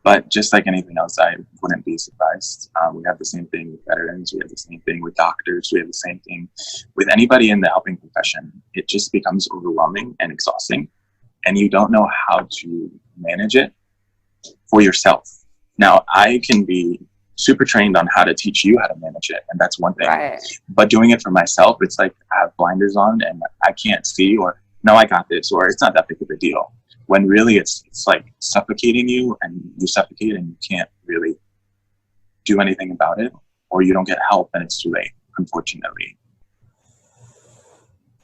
But just like anything else, I wouldn't be surprised. We have the same thing with veterans. We have the same thing with doctors. We have the same thing with anybody in the helping profession. It just becomes overwhelming and exhausting, and you don't know how to manage it for yourself. Now, I can be super trained on how to teach you how to manage it, and that's one thing. Right. But doing it for myself, it's like I have blinders on and I can't see, or no, I got this, or it's not that big of a deal. When really it's like suffocating you, and you suffocate and you can't really do anything about it, or you don't get help and it's too late, unfortunately.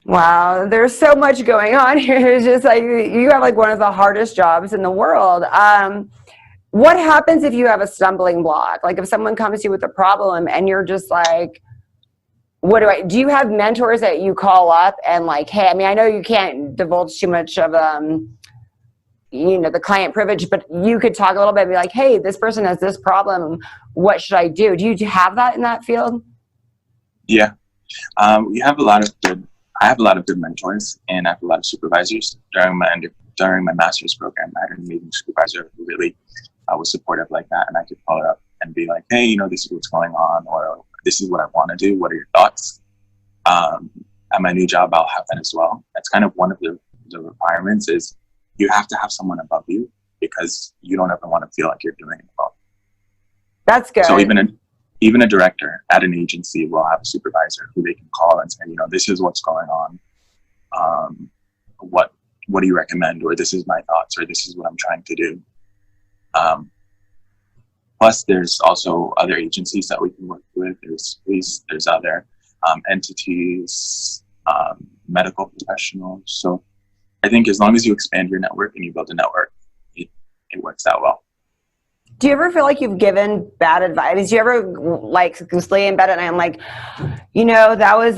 Wow, there's so much going on here. It's just like you have like one of the hardest jobs in the world. What happens if you have a stumbling block? Like if someone comes to you with a problem and you're just like, do you have mentors that you call up and like, hey, I mean, I know you can't divulge too much of the client privilege, but you could talk a little bit and be like, hey, this person has this problem. What should I do? Do you have that in that field? Yeah. We have I have a lot of good mentors, and I have a lot of supervisors. During my master's program, I had an amazing supervisor who really was supportive like that, and I could call her up and be like, hey, this is what's going on, or this is what I want to do. What are your thoughts? At my new job, I'll have that as well. That's kind of one of the requirements is you have to have someone above you, because you don't ever want to feel like you're doing it alone. That's good. So even a director at an agency will have a supervisor who they can call and say, this is what's going on. What do you recommend? Or this is my thoughts, or this is what I'm trying to do. Plus, there's also other agencies that we can work with. There's police, there's other entities, medical professionals. So I think as long as you expand your network and you build a network, it works out well. Do you ever feel like you've given bad advice? Do you ever lay in bed at night and like,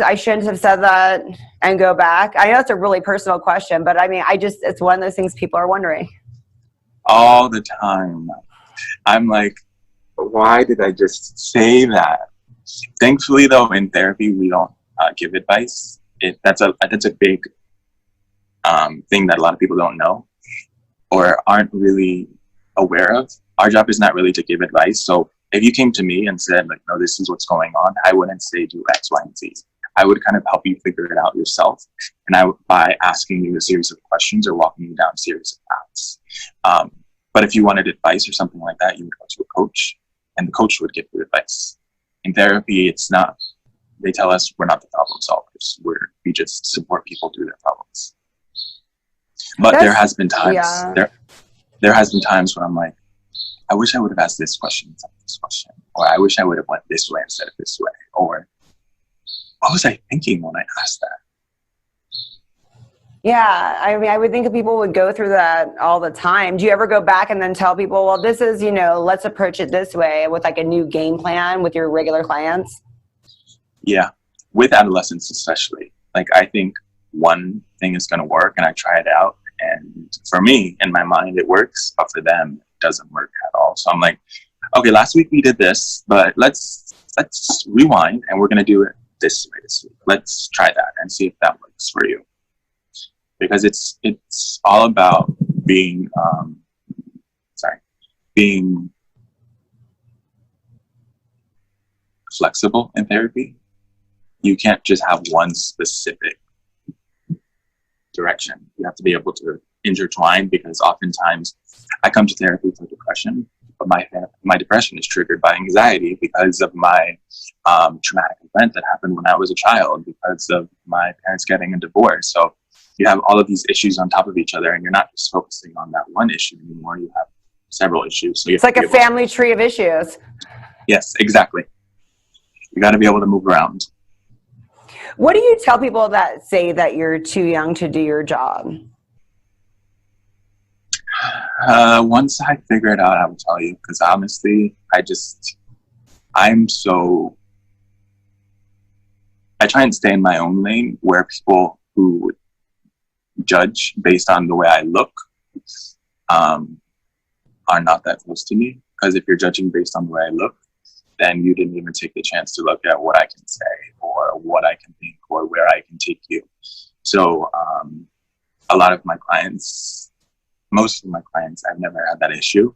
I shouldn't have said that, and go back? I know it's a really personal question, but I mean, it's one of those things people are wondering. All the time. I'm like, why did I just say that? Thankfully, though, in therapy, we don't give advice. That's a big thing that a lot of people don't know or aren't really aware of. Our job is not really to give advice. So if you came to me and said, no, this is what's going on, I wouldn't say do X, Y, and Z. I would kind of help you figure it out yourself. And by asking you a series of questions or walking you down a series of paths. But if you wanted advice or something like that, you would go to a coach, and the coach would give you advice. In therapy, it's not. They tell us we're not the problem solvers. We just support people through their problems. But there has been times. Yeah. There has been times when I'm like, I wish I would have asked this question instead of this question, or I wish I would have went this way instead of this way, or what was I thinking when I asked that? Yeah, I mean, I would think people would go through that all the time. Do you ever go back and then tell people, well, this is, let's approach it this way with like a new game plan with your regular clients? Yeah, with adolescents especially. Like, I think one thing is going to work, and I try it out, and for me, in my mind, it works, but for them, it doesn't work at all. So I'm like, okay, last week we did this, but let's rewind, and we're going to do it this way this week. Let's try that and see if that works for you. Because it's all about being flexible in therapy. You can't just have one specific direction. You have to be able to intertwine, because oftentimes I come to therapy for depression, but my depression is triggered by anxiety because of my traumatic event that happened when I was a child, because of my parents getting a divorce. So you have all of these issues on top of each other, and you're not just focusing on that one issue anymore. You have several issues. So it's like a family tree of issues. Yes, exactly. You got to be able to move around. What do you tell people that say that you're too young to do your job? Once I figure it out, I will tell you, because honestly, I try and stay in my own lane, where people who judge based on the way I look are not that close to me. Because if you're judging based on the way I look, then you didn't even take the chance to look at what I can say, or what I can think, or where I can take you. So a lot of my clients, most of my clients, I've never had that issue.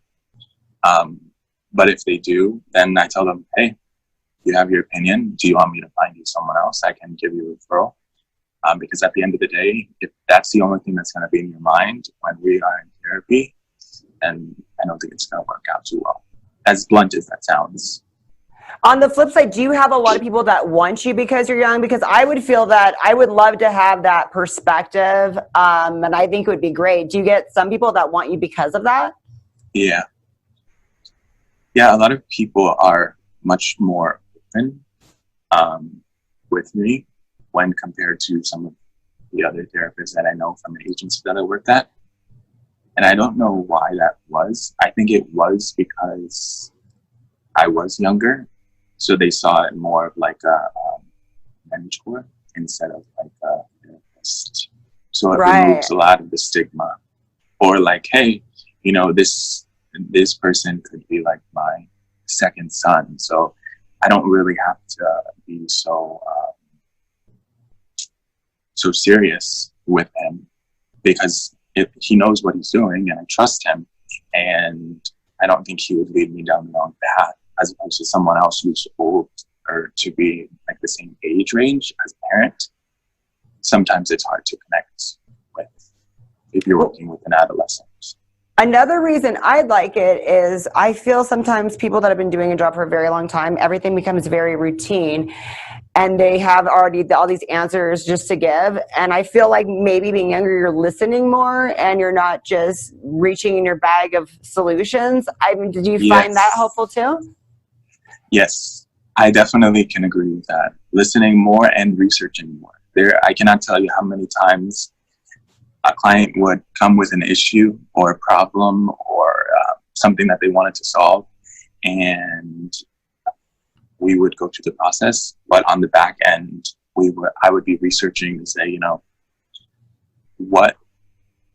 But if they do, then I tell them, hey, you have your opinion. Do you want me to find you someone else? I can give you a referral. Because at the end of the day, if that's the only thing that's going to be in your mind when we are in therapy, then I don't think it's going to work out too well. As blunt as that sounds. On the flip side, do you have a lot of people that want you because you're young? Because I would feel that I would love to have that perspective, and I think it would be great. Do you get some people that want you because of that? Yeah. Yeah, a lot of people are much more open with me when compared to some of the other therapists that I know from the agency that I worked at. And I don't know why that was. I think it was because I was younger. So they saw it more of like a mentor instead of like a therapist. So it removes a lot of the stigma. or like, hey, you know, this person could be like my second son, so I don't really have to be so serious with him, because if he knows what he's doing and I trust him, and I don't think he would lead me down the wrong path, as opposed to someone else who's old or to be like the same age range as a parent. Sometimes it's hard to connect with if you're working with an adolescent. Another reason I like it is I feel sometimes people that have been doing a job for a very long time, everything becomes very routine and they have already all these answers just to give. And I feel like maybe being younger, you're listening more and you're not just reaching in your bag of solutions. I mean, did you find that helpful too? Yes, I definitely can agree with that. Listening more and researching more. I cannot tell you how many times a client would come with an issue or a problem or something that they wanted to solve, and we would go through the process. But on the back end, I would be researching to say, you know, what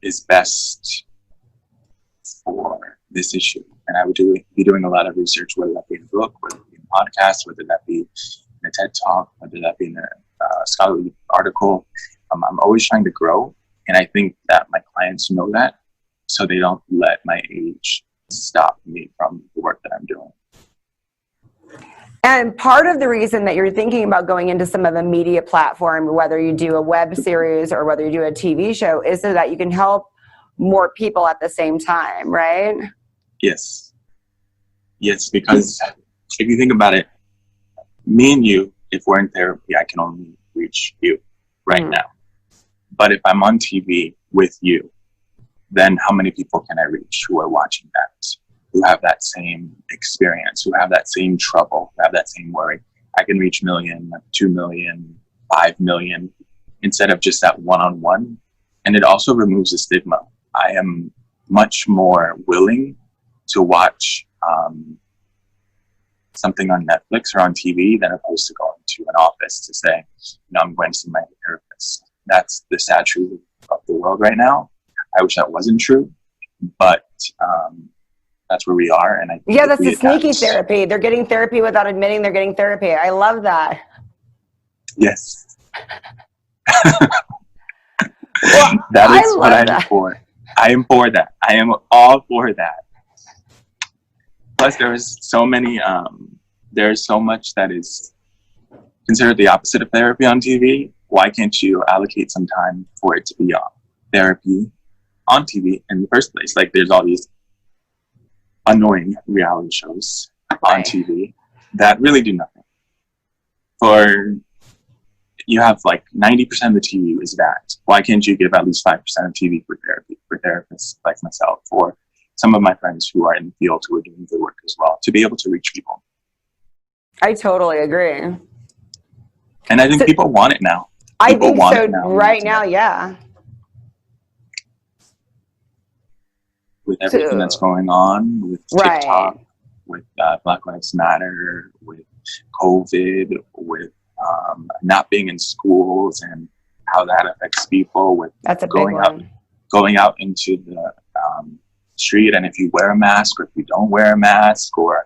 is best for this issue, and I would be doing a lot of research, whether that be in a book, whether that be in a podcast, whether that be in a TED Talk, whether that be in a scholarly article. I'm always trying to grow. And I think that my clients know that, so they don't let my age stop me from the work that I'm doing. And part of the reason that you're thinking about going into some of the media platform, whether you do a web series or whether you do a TV show, is so that you can help more people at the same time, right? Yes. Yes, because if you think about it, me and you, if we're in therapy, I can only reach you right now. But if I'm on TV with you, then how many people can I reach who are watching that, who have that same experience, who have that same trouble, who have that same worry? I can reach 1 million, 2 million, 5 million, instead of just that one-on-one. And it also removes the stigma. I am much more willing to watch something on Netflix or on TV than opposed to going to an office to say, you know, I'm going to see my therapist. That's the sad truth of the world right now. I wish that wasn't true, but that's where we are. And I think that's the sneaky therapy. They're getting therapy without admitting they're getting therapy. I love that. Yes. That is what I am for. I am for that. I am all for that. Plus, there's so much that is considered the opposite of therapy on TV. Why can't you allocate some time for it to be therapy on TV in the first place? Like, there's all these annoying reality shows on TV that really do nothing. You have like 90% of the TV is that. Why can't you give at least 5% of TV for therapy, for therapists like myself, for some of my friends who are in the field who are doing good work as well, to be able to reach people? I totally agree. And I think people want it now. I think so right now, yeah. With everything that's going on, with TikTok, with Black Lives Matter, with COVID, with not being in schools and how that affects people, with going out into the street, and if you wear a mask or if you don't wear a mask, or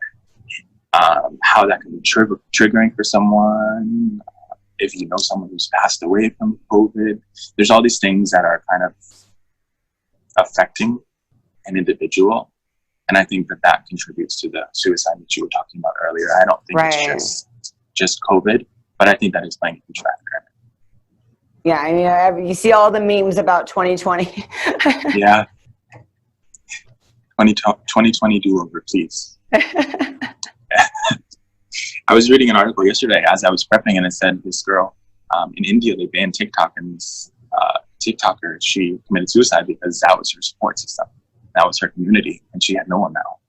how that can be triggering for someone. If you know someone who's passed away from COVID, there's all these things that are kind of affecting an individual. And I think that contributes to the suicide that you were talking about earlier. I don't think it's just COVID, but I think that is playing a huge factor. Yeah, I mean, you see all the memes about 2020. Yeah. 2020 do-over, please. I was reading an article yesterday as I was prepping, and it said this girl in India, they banned TikTok, and this TikToker, she committed suicide because that was her support system. That was her community, and she had no one now.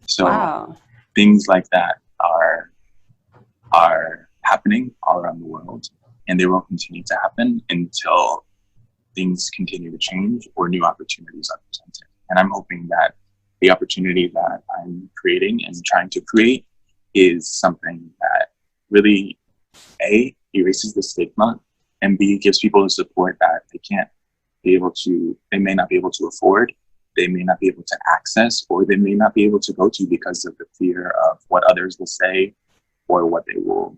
So things like that are happening all around the world, and they will continue to happen until things continue to change or new opportunities are presented. And I'm hoping that the opportunity that I'm creating and trying to create is something that really, A, erases the stigma, and B, gives people the support that they they may not be able to afford, they may not be able to access, or they may not be able to go to because of the fear of what others will say, or what they will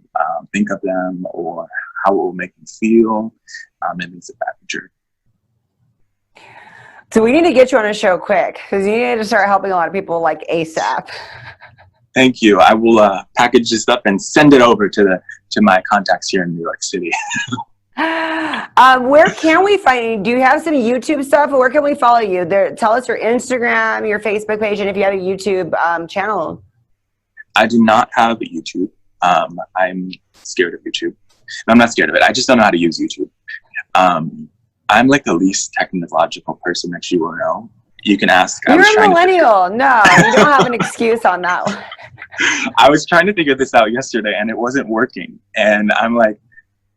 think of them, or how it will make them feel, and things of that nature. So we need to get you on a show quick, because you need to start helping a lot of people like ASAP. Thank you. I will package this up and send it over to my contacts here in New York City. Where can we find you? Do you have some YouTube stuff? Where can we follow you? Tell us your Instagram, your Facebook page, and if you have a YouTube channel. I do not have a YouTube. I'm scared of YouTube. No, I'm not scared of it. I just don't know how to use YouTube. I'm like the least technological person that you will know. You can ask. You're a millennial. No, you don't have an excuse on that one. I was trying to figure this out yesterday and it wasn't working. And I'm like,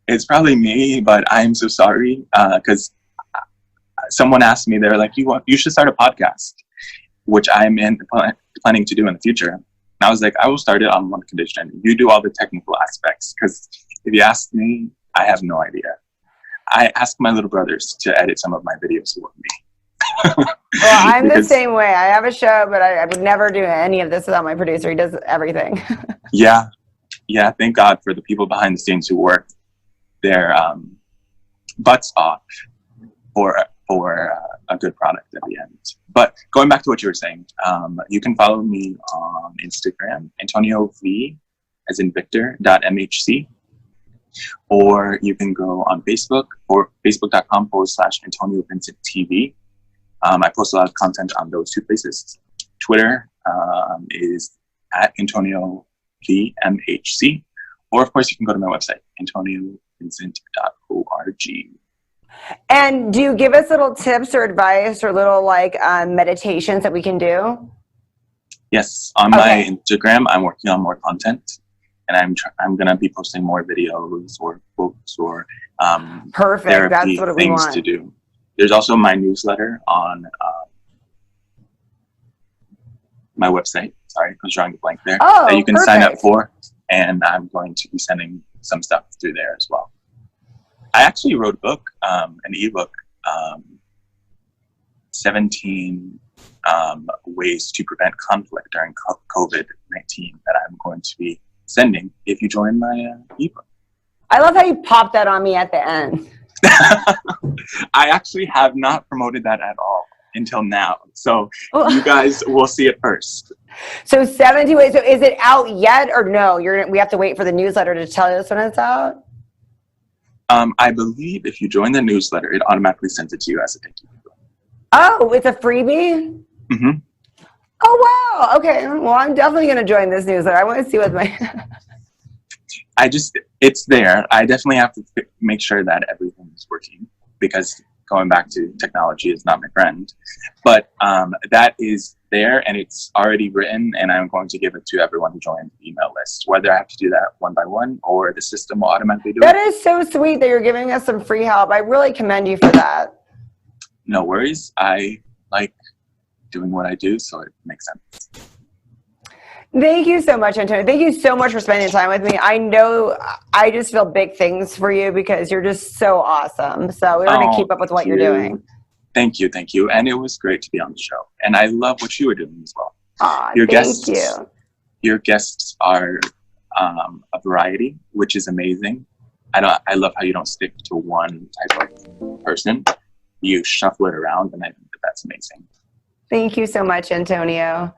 it's probably me, but I'm so sorry. Because someone asked me, they're like, you should start a podcast, which I'm planning to do in the future. And I was like, I will start it on one condition. You do all the technical aspects. Because if you ask me, I have no idea. I asked my little brothers to edit some of my videos for me. Well, I'm the same way. I have a show, but I would never do any of this without my producer. He does everything. Yeah. Thank God for the people behind the scenes who work their butts off for a good product at the end. But going back to what you were saying, you can follow me on Instagram, Antonio V, as in Victor.mhc. Or you can go on Facebook, or facebook.com/Antonio Vincent TV. I post a lot of content on those two places. Twitter is at Antonio VMHC. Or, of course, you can go to my website, antoniovincent.org. And do you give us little tips or advice or little meditations that we can do? Yes. On my Instagram, I'm working on more content. And I'm going to be posting more videos or books or perfect. That's what we things want to do. There's also my newsletter on my website. Sorry, I was drawing a blank there. Oh, that you can sign up for. And I'm going to be sending some stuff through there as well. I actually wrote a book, an ebook, 17 ways to prevent conflict during COVID-19 that I'm going to be sending if you join my ebook. I love how you popped that on me at the end. I actually have not promoted that at all until now. So you guys will see it first. So 17 ways. So is it out yet or no? We have to wait for the newsletter to tell us when it's out? I believe if you join the newsletter, it automatically sends it to you as a thank you. Oh, it's a freebie? Mm-hmm. Oh, wow. Okay. Well, I'm definitely going to join this newsletter. I want to see what my... it's there. I definitely have to make sure that everything is working because going back to technology is not my friend. But that is there and it's already written and I'm going to give it to everyone who joins the email list, whether I have to do that one by one or the system will automatically do it. That is so sweet that you're giving us some free help. I really commend you for that. No worries. I like doing what I do, so it makes sense. Thank you so much, Antonio. Thank you so much for spending time with me. I know I just feel big things for you because you're just so awesome. So we're going to keep up with what you're doing. Thank you. And it was great to be on the show. And I love what you were doing as well. Your guests are a variety, which is amazing. I love how you don't stick to one type of person. You shuffle it around, and I think that's amazing. Thank you so much, Antonio.